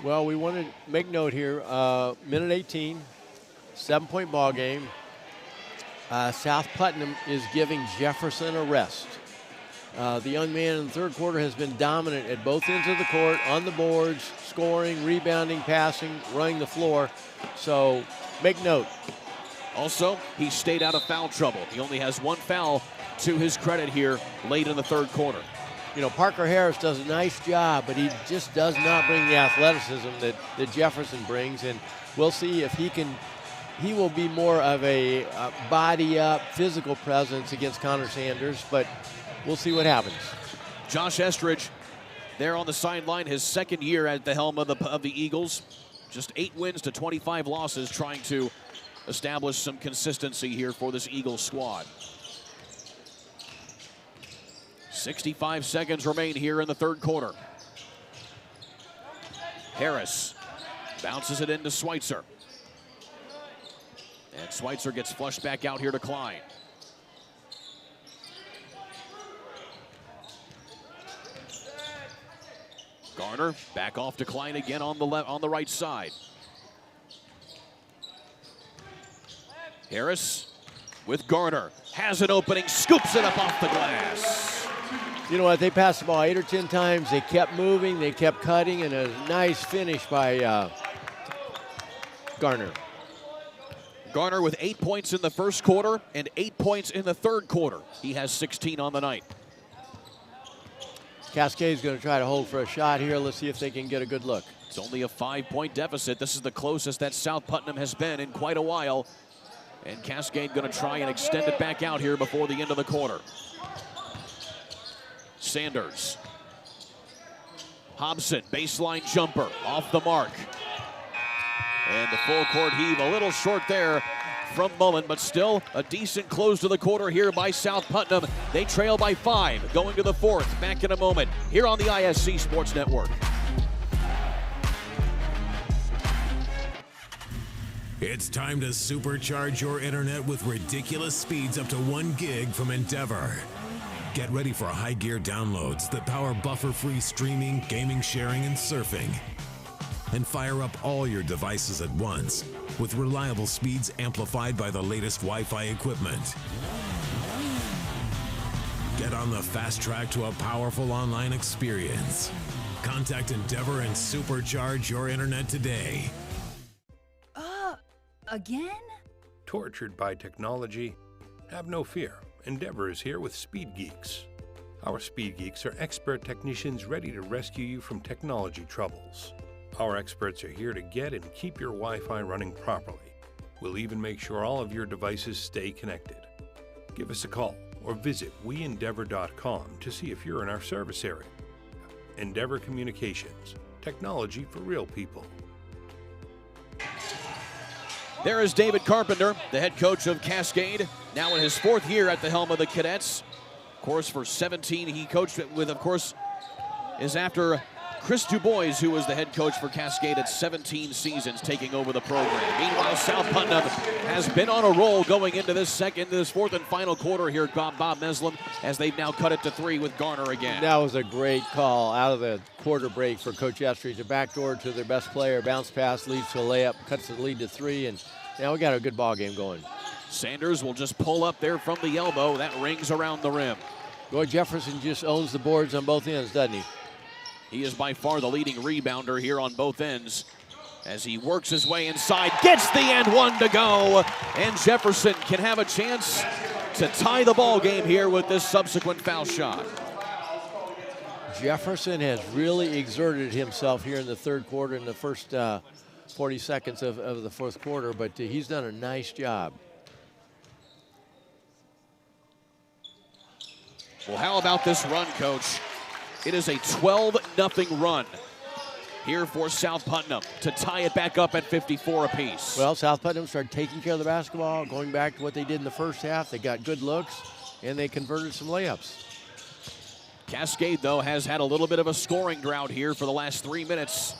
Well, we want to make note here, minute 18. 7-point ball game. South Putnam is giving Jefferson a rest. The young man in the third quarter has been dominant at both ends of the court, on the boards, scoring, rebounding, passing, running the floor. So make note. Also, he stayed out of foul trouble. He only has one foul to his credit here late in the third quarter. You know, Parker Harris does a nice job, but he just does not bring the athleticism that Jefferson brings. And we'll see if he will be more of a body-up, physical presence against Connor Sanders, but we'll see what happens. Josh Estridge there on the sideline, his second year at the helm of the Eagles. Just 8 wins to 25 losses, trying to establish some consistency here for this Eagles squad. 65 seconds remain here in the third quarter. Harris bounces it into Schweitzer. And Schweitzer gets flushed back out here to Klein. Garner back off to Klein again on the right side. Harris with Garner, has an opening, scoops it up off the glass. You know what, they passed the ball 8 or 10 times. They kept moving, they kept cutting, and a nice finish by Garner. Garner with 8 points in the first quarter and 8 points in the third quarter. He has 16 on the night. Cascade's going to try to hold for a shot here. Let's see if they can get a good look. It's only a 5-point deficit. This is the closest that South Putnam has been in quite a while. And Cascade going to try and extend it back out here before the end of the quarter. Sanders. Hobson, baseline jumper, off the mark. And the full court heave, a little short there from Mullen, but still a decent close to the quarter here by South Putnam. They trail by 5, going to the fourth. Back in a moment here on the ISC Sports Network. It's time to supercharge your internet with ridiculous speeds up to 1 gig from Endeavor. Get ready for high gear downloads that power buffer-free streaming, gaming, sharing, and surfing. And fire up all your devices at once with reliable speeds amplified by the latest Wi-Fi equipment. Get on the fast track to a powerful online experience. Contact Endeavor and supercharge your internet today. Again? Tortured by technology? Have no fear. Endeavor is here with Speed Geeks. Our Speed Geeks are expert technicians ready to rescue you from technology troubles. Our experts are here to get and keep your Wi-Fi running properly. We'll even make sure all of your devices stay connected. Give us a call or visit weendeavor.com to see if you're in our service area. Endeavor Communications, technology for real people. There is David Carpenter, the head coach of Cascade, now in his 4th year at the helm of the Cadets. Of course, for 17, he coached with, of course, is after Chris DuBois, who was the head coach for Cascade at 17 seasons, taking over the program. Meanwhile, South Putnam has been on a roll going into this 4th and final quarter here, Bob Meslin, as they've now cut it to 3 with Garner again. That was a great call out of the quarter break for Coach Estridge. A backdoor to their best player, bounce pass leads to a layup, cuts the lead to 3, and now we got a good ball game going. Sanders will just pull up there from the elbow. That rings around the rim. Boy, Jefferson just owns the boards on both ends, doesn't he? He is by far the leading rebounder here on both ends as he works his way inside, gets the and one to go, and Jefferson can have a chance to tie the ball game here with this subsequent foul shot. Jefferson has really exerted himself here in the third quarter, in the first 40 seconds of the fourth quarter, but he's done a nice job. Well, how about this run, Coach? It is a 12-0 run here for South Putnam to tie it back up at 54 apiece. Well, South Putnam started taking care of the basketball, going back to what they did in the first half. They got good looks, and they converted some layups. Cascade, though, has had a little bit of a scoring drought here for the last 3 minutes.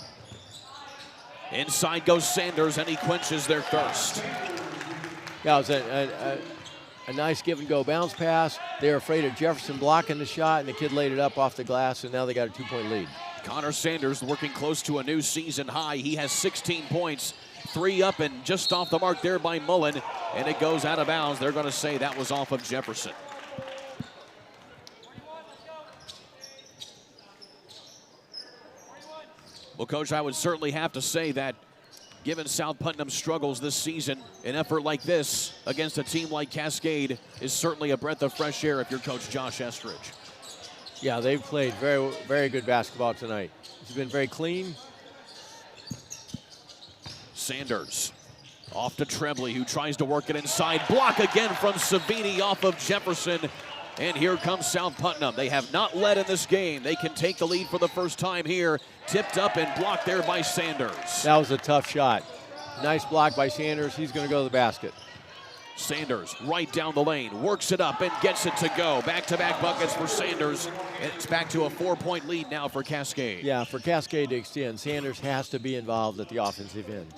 Inside goes Sanders, and he quenches their thirst. Yeah, it was a nice give-and-go bounce pass. They were afraid of Jefferson blocking the shot, and the kid laid it up off the glass, and now they got a 2-point lead. Connor Sanders working close to a new season high. He has 16 points, 3 up and just off the mark there by Mullen, and it goes out of bounds. They're going to say that was off of Jefferson. Well, Coach, I would certainly have to say that given South Putnam's struggles this season, an effort like this against a team like Cascade is certainly a breath of fresh air if you're Coach Josh Estridge. Yeah, they've played very, very good basketball tonight. It's been very clean. Sanders off to Tremblay, who tries to work it inside. Block again from Savini off of Jefferson. And here comes South Putnam. They have not led in this game. They can take the lead for the first time here. Tipped up and blocked there by Sanders. That was a tough shot. Nice block by Sanders. He's going to go to the basket. Sanders right down the lane, works it up and gets it to go. Back-to-back buckets for Sanders. And it's back to a 4-point lead now for Cascade. Yeah, for Cascade to extend, Sanders has to be involved at the offensive end.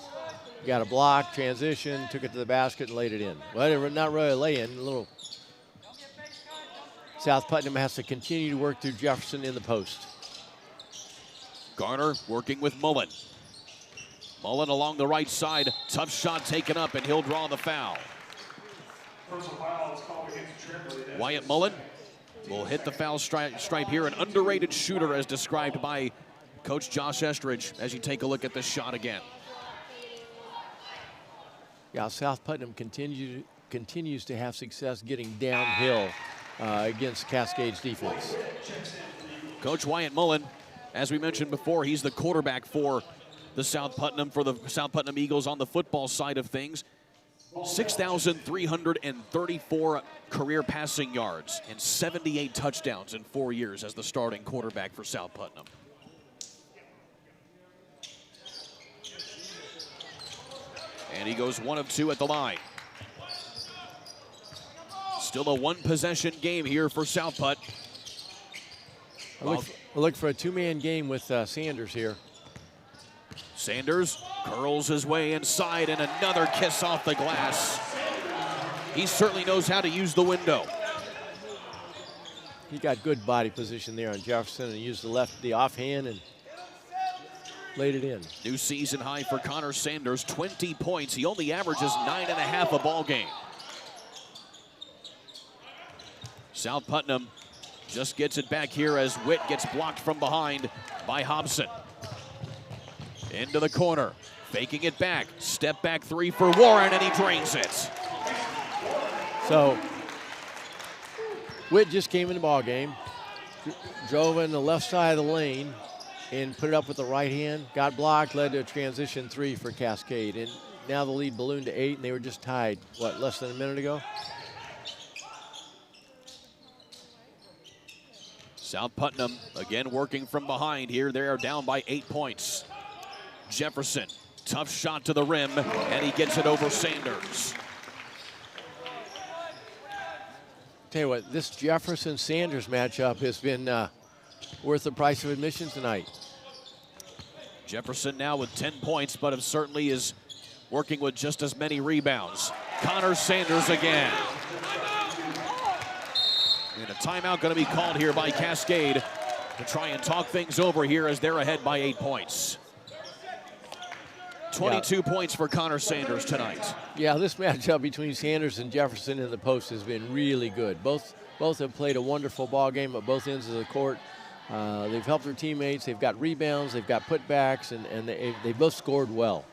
You got a block, transition, took it to the basket and laid it in. Well, not really a lay-in, a little. South Putnam has to continue to work through Jefferson in the post. Garner working with Mullen. Mullen along the right side. Tough shot taken up, and he'll draw the foul. Wyatt Mullen will hit the foul stripe here. An underrated shooter as described by Coach Josh Estridge as you take a look at this shot again. Yeah, South Putnam continues to have success getting downhill against Cascade's defense. Coach Wyatt Mullen, as we mentioned before, he's the quarterback for the South Putnam Eagles on the football side of things. 6,334 career passing yards and 78 touchdowns in 4 years as the starting quarterback for South Putnam. And he goes 1 of 2 at the line. Still a one-possession game here for South Put. Look for a two-man game with Sanders here. Sanders curls his way inside and another kiss off the glass. He certainly knows how to use the window. He got good body position there on Jefferson and used the offhand and laid it in. New season high for Connor Sanders, 20 points. He only averages 9.5 a ball game. South Putnam just gets it back here as Witt gets blocked from behind by Hobson. Into the corner, faking it back. Step back three for Warren, and he drains it. So, Witt just came in the ball game, drove in the left side of the lane, and put it up with the right hand. Got blocked, led to a transition three for Cascade. And now the lead ballooned to 8, and they were just tied, what, less than a minute ago? South Putnam again working from behind here. They are down by 8 points. Jefferson, tough shot to the rim, and he gets it over Sanders. Tell you what, this Jefferson-Sanders matchup has been worth the price of admission tonight. Jefferson now with 10 points, but certainly is working with just as many rebounds. Connor Sanders again. And a timeout going to be called here by Cascade to try and talk things over here as they're ahead by 8 points. 22 points for Connor Sanders tonight. Yeah, this matchup between Sanders and Jefferson in the post has been really good. Both have played a wonderful ball game at both ends of the court. They've helped their teammates. They've got rebounds. They've got putbacks, and they both scored well.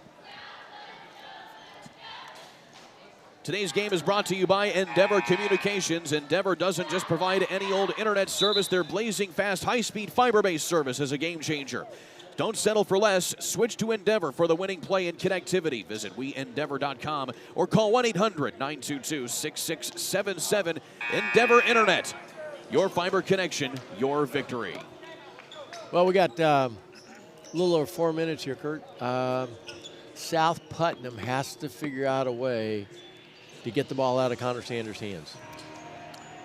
Today's game is brought to you by Endeavor Communications. Endeavor doesn't just provide any old internet service. Their blazing fast, high-speed, fiber-based service is a game changer. Don't settle for less. Switch to Endeavor for the winning play and connectivity. Visit WeEndeavor.com or call 1-800-922-6677. Endeavor Internet. Your fiber connection, your victory. Well, we got a little over 4 minutes here, Kurt. South Putnam has to figure out a way to get the ball out of Connor Sanders' hands.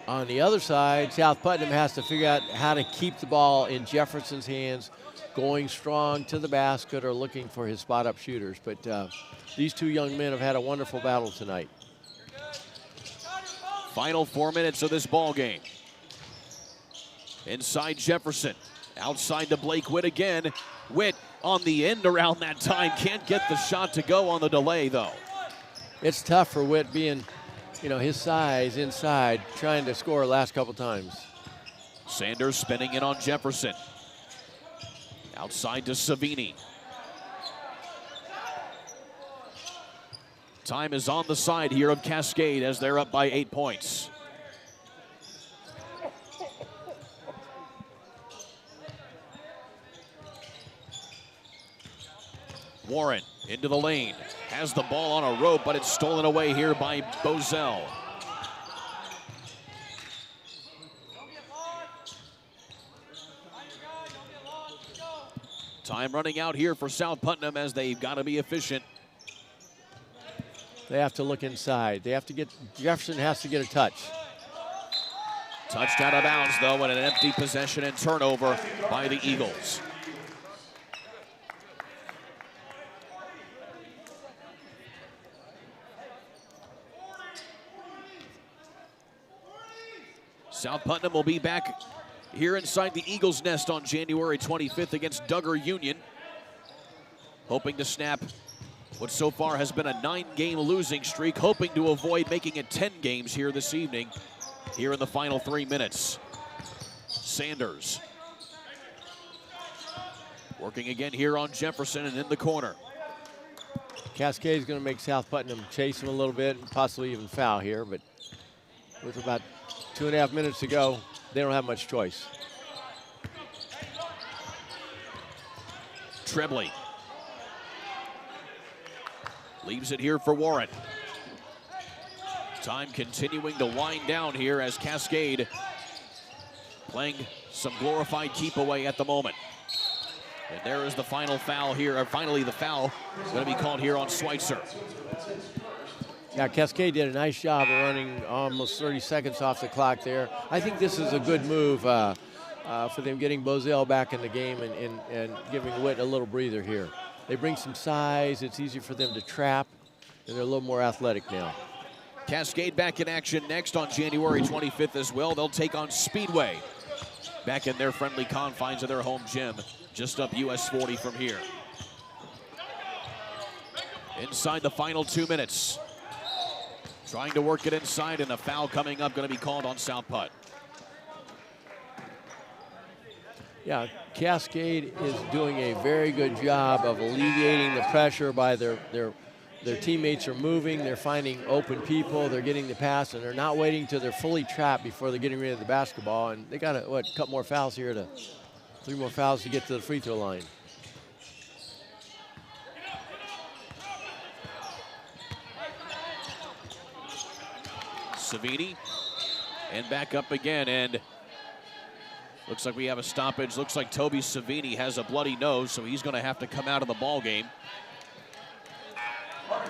On the other side, South Putnam has to figure out how to keep the ball in Jefferson's hands, going strong to the basket or looking for his spot-up shooters. But these two young men have had a wonderful battle tonight. Final 4 minutes of this ball game. Inside Jefferson, outside to Blake Witt again. Witt on the end around that time, can't get the shot to go on the delay though. It's tough for Witt being, his size inside, trying to score last couple times. Sanders spinning in on Jefferson. Outside to Savini. Time is on the side here of Cascade as they're up by 8 points. Warren into the lane. Has the ball on a rope, but it's stolen away here by Bozell. Time running out here for South Putnam as they've got to be efficient. They have to look inside. They have to get, Jefferson has to get a touch. Touched out of bounds, though, and an empty possession and turnover by the Eagles. South Putnam will be back here inside the Eagles' nest on January 25th against Duggar Union, hoping to snap what so far has been a 9-game losing streak, hoping to avoid making it 10 games here this evening, here in the final 3 minutes. Sanders working again here on Jefferson and in the corner. Cascade is going to make South Putnam chase him a little bit and possibly even foul here, but with about 2.5 minutes to go, they don't have much choice. Trebley leaves it here for Warren. Time continuing to wind down here as Cascade playing some glorified keep away at the moment. And there is the final foul here, or finally the foul going to be called here on Schweitzer. Yeah, Cascade did a nice job of running almost 30 seconds off the clock there. I think this is a good move for them getting Bozell back in the game and giving Witt a little breather here. They bring some size. It's easier for them to trap, and they're a little more athletic now. Cascade back in action next on January 25th as well. They'll take on Speedway back in their friendly confines of their home gym, just up US 40 from here. Inside the final 2 minutes. Trying to work it inside, and a foul coming up going to be called on South Putt. Yeah, Cascade is doing a very good job of alleviating the pressure by their teammates are moving, they're finding open people, they're getting the pass, and they're not waiting till they're fully trapped before they're getting rid of the basketball. And they got to, what, couple more fouls here, 3 more fouls to get to the free throw line. Savini, and back up again, and looks like we have a stoppage. Looks like Toby Savini has a bloody nose, so he's going to have to come out of the ball game.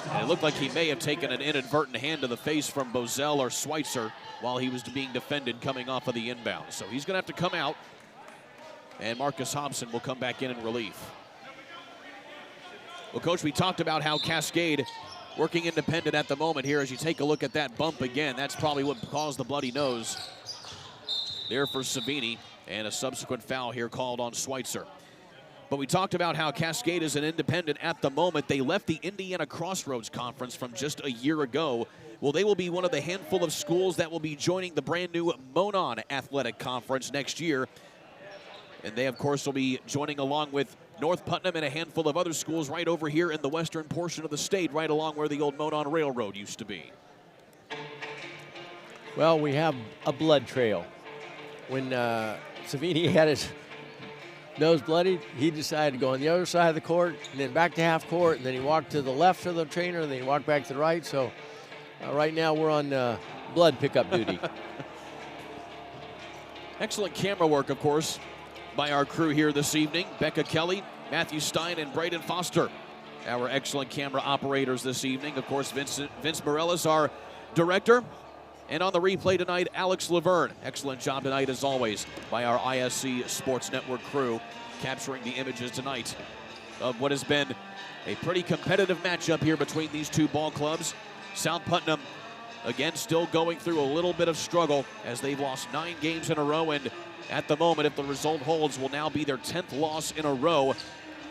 And it looked like he may have taken an inadvertent hand to the face from Bozell or Schweitzer while he was being defended coming off of the inbound. So he's going to have to come out, and Marcus Hobson will come back in relief. Well, Coach, we talked about how Cascade working independent at the moment here. As you take a look at that bump again, that's probably what caused the bloody nose there for Savini, and a subsequent foul here called on Schweitzer. But we talked about how Cascade is an independent at the moment. They left the Indiana Crossroads Conference from just a year ago. Well, they will be one of the handful of schools that will be joining the brand new Monon Athletic Conference next year. And they, of course, will be joining along with North Putnam and a handful of other schools right over here in the western portion of the state, right along where the old Monon Railroad used to be. Well, we have a blood trail. When Savini had his nose bloodied, he decided to go on the other side of the court and then back to half court, and then he walked to the left of the trainer, and then he walked back to the right. So right now we're on blood pickup duty. Excellent camera work, of course, by our crew here this evening. Becca Kelly, Matthew Stein, and Braden Foster, our excellent camera operators this evening. Of course, Vince Morellis, our director. And on the replay tonight, Alex Laverne. Excellent job tonight, as always, by our ISC Sports Network crew, capturing the images tonight of what has been a pretty competitive matchup here between these two ball clubs. South Putnam, again, still going through a little bit of struggle as they've lost 9 games in a row, and at the moment, if the result holds, will now be their 10th loss in a row,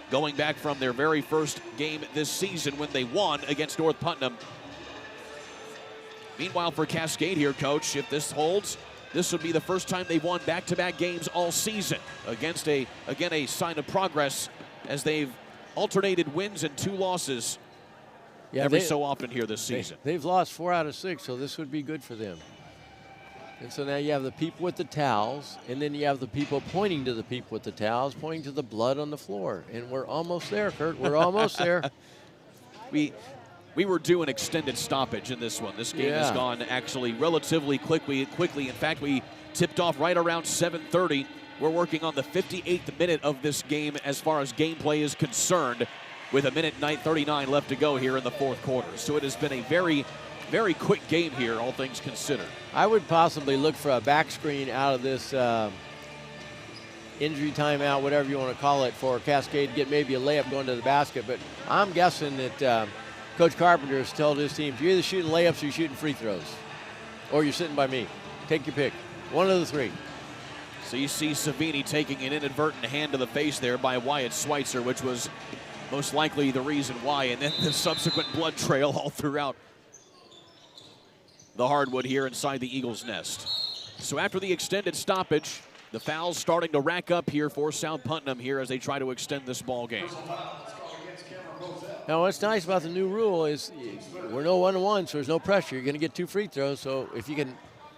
going back from their very first game this season when they won against North Putnam. Meanwhile, for Cascade here, Coach, if this holds, this would be the first time they've won back-to-back games all season against a sign of progress as they've alternated wins and 2 losses every so often here this season. They've lost 4 out of 6, so this would be good for them. And so now you have the people with the towels, and then you have the people pointing to the people with the towels, pointing to the blood on the floor. And we're almost there, Kurt. We're almost there. We were due an extended stoppage in this one. This game has gone actually relatively quickly. In fact, we tipped off right around 7:30. We're working on the 58th minute of this game as far as gameplay is concerned, with 1:39 left to go here in the 4th quarter. So it has been a very, very quick game here, all things considered. I would possibly look for a back screen out of this injury timeout, whatever you want to call it, for Cascade to get maybe a layup going to the basket. But I'm guessing that Coach Carpenter has told his team, you're either shooting layups or you're shooting free throws, or you're sitting by me. Take your pick. One of the 3. So you see Savini taking an inadvertent hand to the face there by Wyatt Schweitzer, which was most likely the reason why, and then the subsequent blood trail all throughout the hardwood here inside the Eagles' nest. So after the extended stoppage, the fouls starting to rack up here for South Putnam here as they try to extend this ball game. Now, what's nice about the new rule is we're no 1-on-1, so there's no pressure. You're going to get 2 free throws, so if you can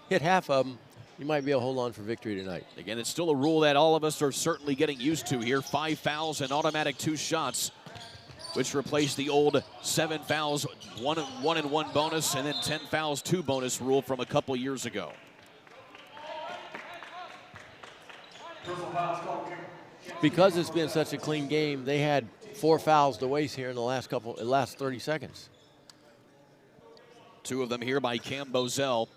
hit half of them, you might be able to hold on for victory tonight. Again, it's still a rule that all of us are certainly getting used to here. 5 fouls and automatic 2 shots, which replaced the old 7 fouls, 1 and 1 bonus, and then 10 fouls, 2 bonus rule from a couple years ago. Because it's been such a clean game, they had 4 fouls to waste here in the last 30 seconds. 2 of them here by Cam Bozell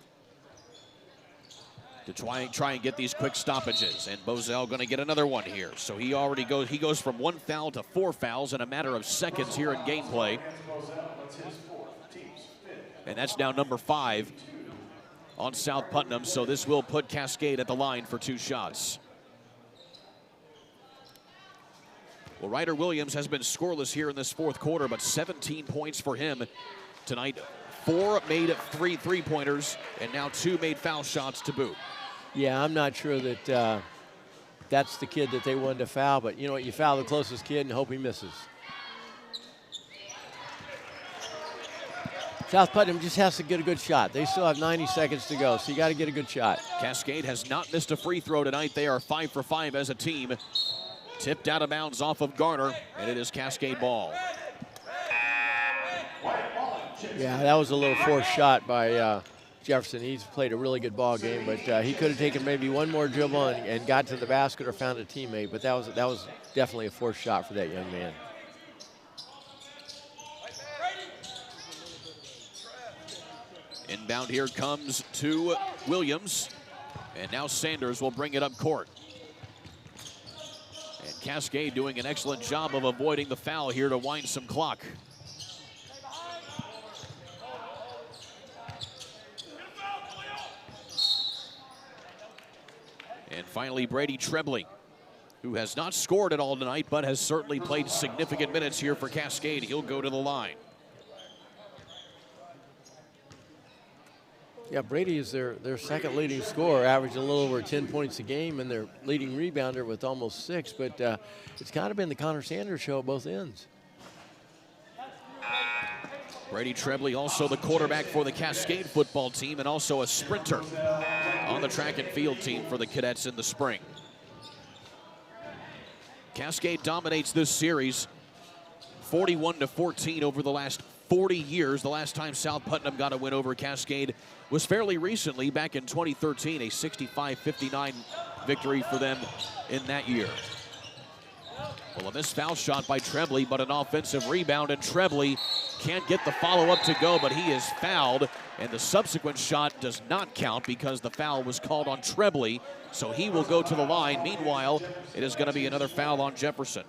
to try and get these quick stoppages, and Bozell going to get another one here. So he goes from 1 foul to 4 fouls in a matter of seconds here in gameplay, and that's now number 5 on South Putnam. So this will put Cascade at the line for 2 shots. Well, Ryder Williams has been scoreless here in this 4th quarter, but 17 points for him tonight. 4 made 3 3-pointers, and now 2 made foul shots to boot. Yeah, I'm not sure that that's the kid that they wanted to foul, but you know what? You foul the closest kid and hope he misses. South Putnam just has to get a good shot. They still have 90 seconds to go, so you got to get a good shot. Cascade has not missed a free throw tonight. They are 5 for 5 as a team. Tipped out of bounds off of Garner, and it is Cascade ball. Yeah, that was a little forced shot by Jefferson. He's played a really good ball game, but he could have taken maybe one more dribble and got to the basket or found a teammate, but that was definitely a forced shot for that young man. Inbound here comes to Williams, and now Sanders will bring it up court. And Cascade doing an excellent job of avoiding the foul here to wind some clock. And finally, Brady Trebley, who has not scored at all tonight, but has certainly played significant minutes here for Cascade. He'll go to the line. Yeah, Brady is their second leading scorer, averaging a little over 10 points a game, and their leading rebounder with almost 6. But it's kind of been the Connor Sanders show at both ends. Brady Trebley, also the quarterback for the Cascade football team, and also a sprinter on the track and field team for the Cadets in the spring. Cascade dominates this series 41-14 over the last 40 years. The last time South Putnam got a win over Cascade was fairly recently, back in 2013, a 65-59 victory for them in that year. Well, a missed foul shot by Trebley, but an offensive rebound, and Trebley can't get the follow-up to go, but he is fouled, and the subsequent shot does not count because the foul was called on Trebley, so he will go to the line. Meanwhile, it is going to be another foul on Jefferson.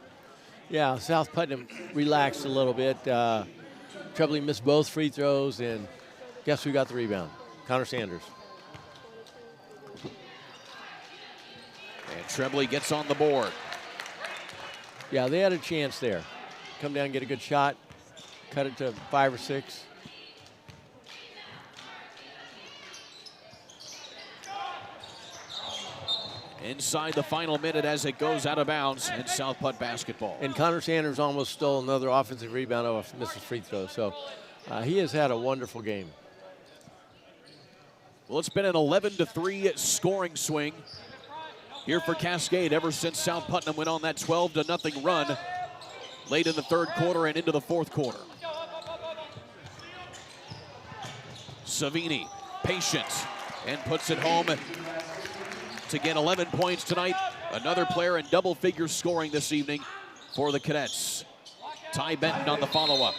Yeah, South Putnam relaxed a little bit. Trebley missed both free throws, and guess who got the rebound? Connor Sanders. And Trebley gets on the board. Yeah, they had a chance there. Come down and get a good shot, cut it to 5 or 6. Inside the final minute as it goes out of bounds in South Putt basketball. And Connor Sanders almost stole another offensive rebound off Mrs. Free Throw. So he has had a wonderful game. Well, it's been an 11-3 scoring swing here for Cascade ever since South Putnam went on that 12-0 run late in the third quarter and into the fourth quarter. Savini, patient, and puts it home to get 11 points tonight. Another player in double figure scoring this evening for the Cadets. Ty Benton on the follow-up.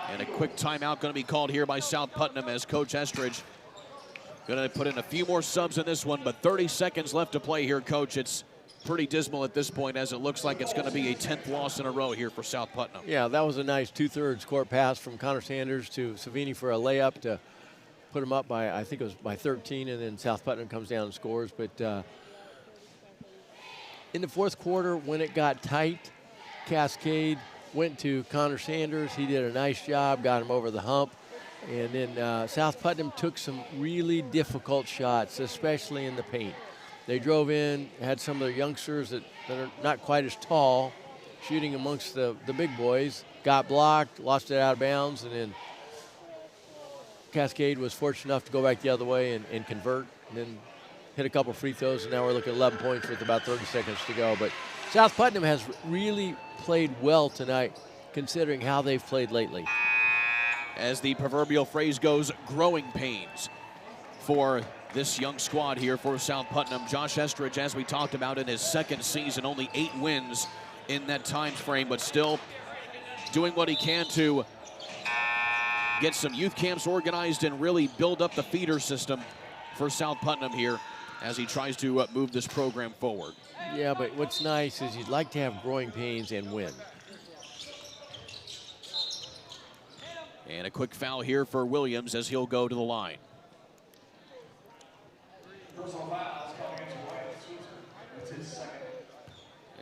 And a quick timeout going to be called here by South Putnam as Coach Estridge going to put in a few more subs in this one, but 30 seconds left to play here, Coach. It's pretty dismal at this point as it looks like it's going to be a 10th loss in a row here for South Putnam. Yeah, that was a nice 2/3 court pass from Connor Sanders to Savini for a layup to put him up by, I think it was by 13, and then South Putnam comes down and scores. But in the fourth quarter, when it got tight, Cascade went to Connor Sanders. He did a nice job, got him over the hump. And then South Putnam took some really difficult shots, especially in the paint. They drove in, had some of their youngsters that are not quite as tall, shooting amongst the big boys, got blocked, lost it out of bounds, and then Cascade was fortunate enough to go back the other way and convert, and then hit a couple free throws, and now we're looking at 11 points with about 30 seconds to go. But South Putnam has really played well tonight, considering how they've played lately. As the proverbial phrase goes, growing pains for this young squad here for South Putnam. Josh Estridge, as we talked about, in his second season, only 8 wins in that time frame, but still doing what he can to get some youth camps organized and really build up the feeder system for South Putnam here as he tries to move this program forward. Yeah, but what's nice is you'd like to have growing pains and win. And a quick foul here for Williams as he'll go to the line.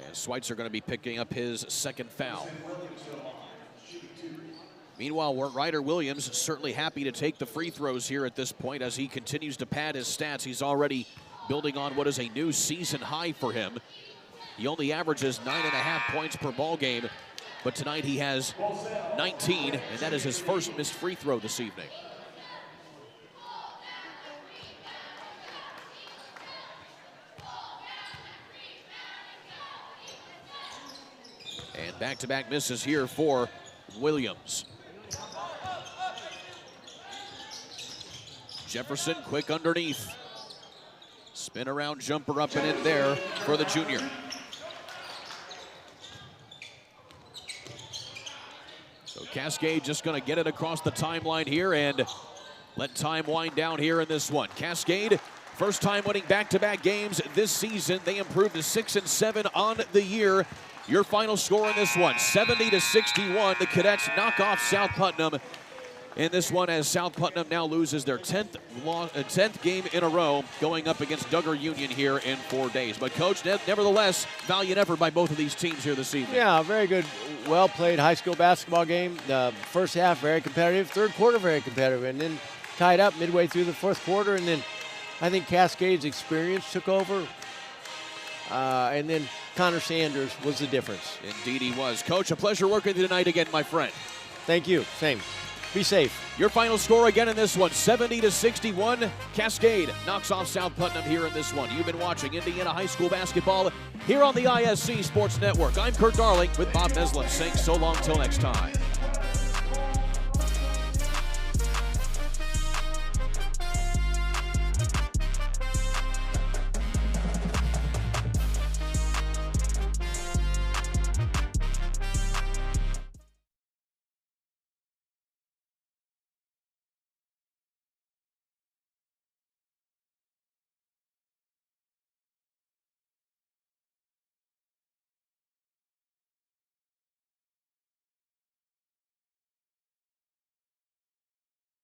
And Schweitzer going to be picking up his second foul. Meanwhile, Ryder Williams certainly happy to take the free throws here at this point as he continues to pad his stats. He's already building on what is a new season high for him. He only averages 9.5 points per ball game, but tonight he has 19, and that is his first missed free throw this evening. And back-to-back misses here for Williams. Jefferson quick underneath. Spin around jumper up and in there for the junior. So Cascade just going to get it across the timeline here and let time wind down here in this one. Cascade, first time winning back-to-back games this season. They improved to 6-7 on the year. Your final score in this one, 70-61. The Cadets knock off South Putnam in this one as South Putnam now loses their 10th game in a row going up against Duggar Union here in 4 days. But Coach, nevertheless, valiant effort by both of these teams here this evening. Yeah, very good, well-played high school basketball game. The first half, very competitive. Third quarter, very competitive. And then tied up midway through the fourth quarter. And then I think Cascade's experience took over. And then Connor Sanders was the difference. Indeed he was. Coach, a pleasure working with you tonight again, my friend. Thank you. Same. Be safe. Your final score again in this one, 70-61. Cascade knocks off South Putnam here in this one. You've been watching Indiana High School basketball here on the ISC Sports Network. I'm Kurt Darling with Bob Meslin saying so long till next time.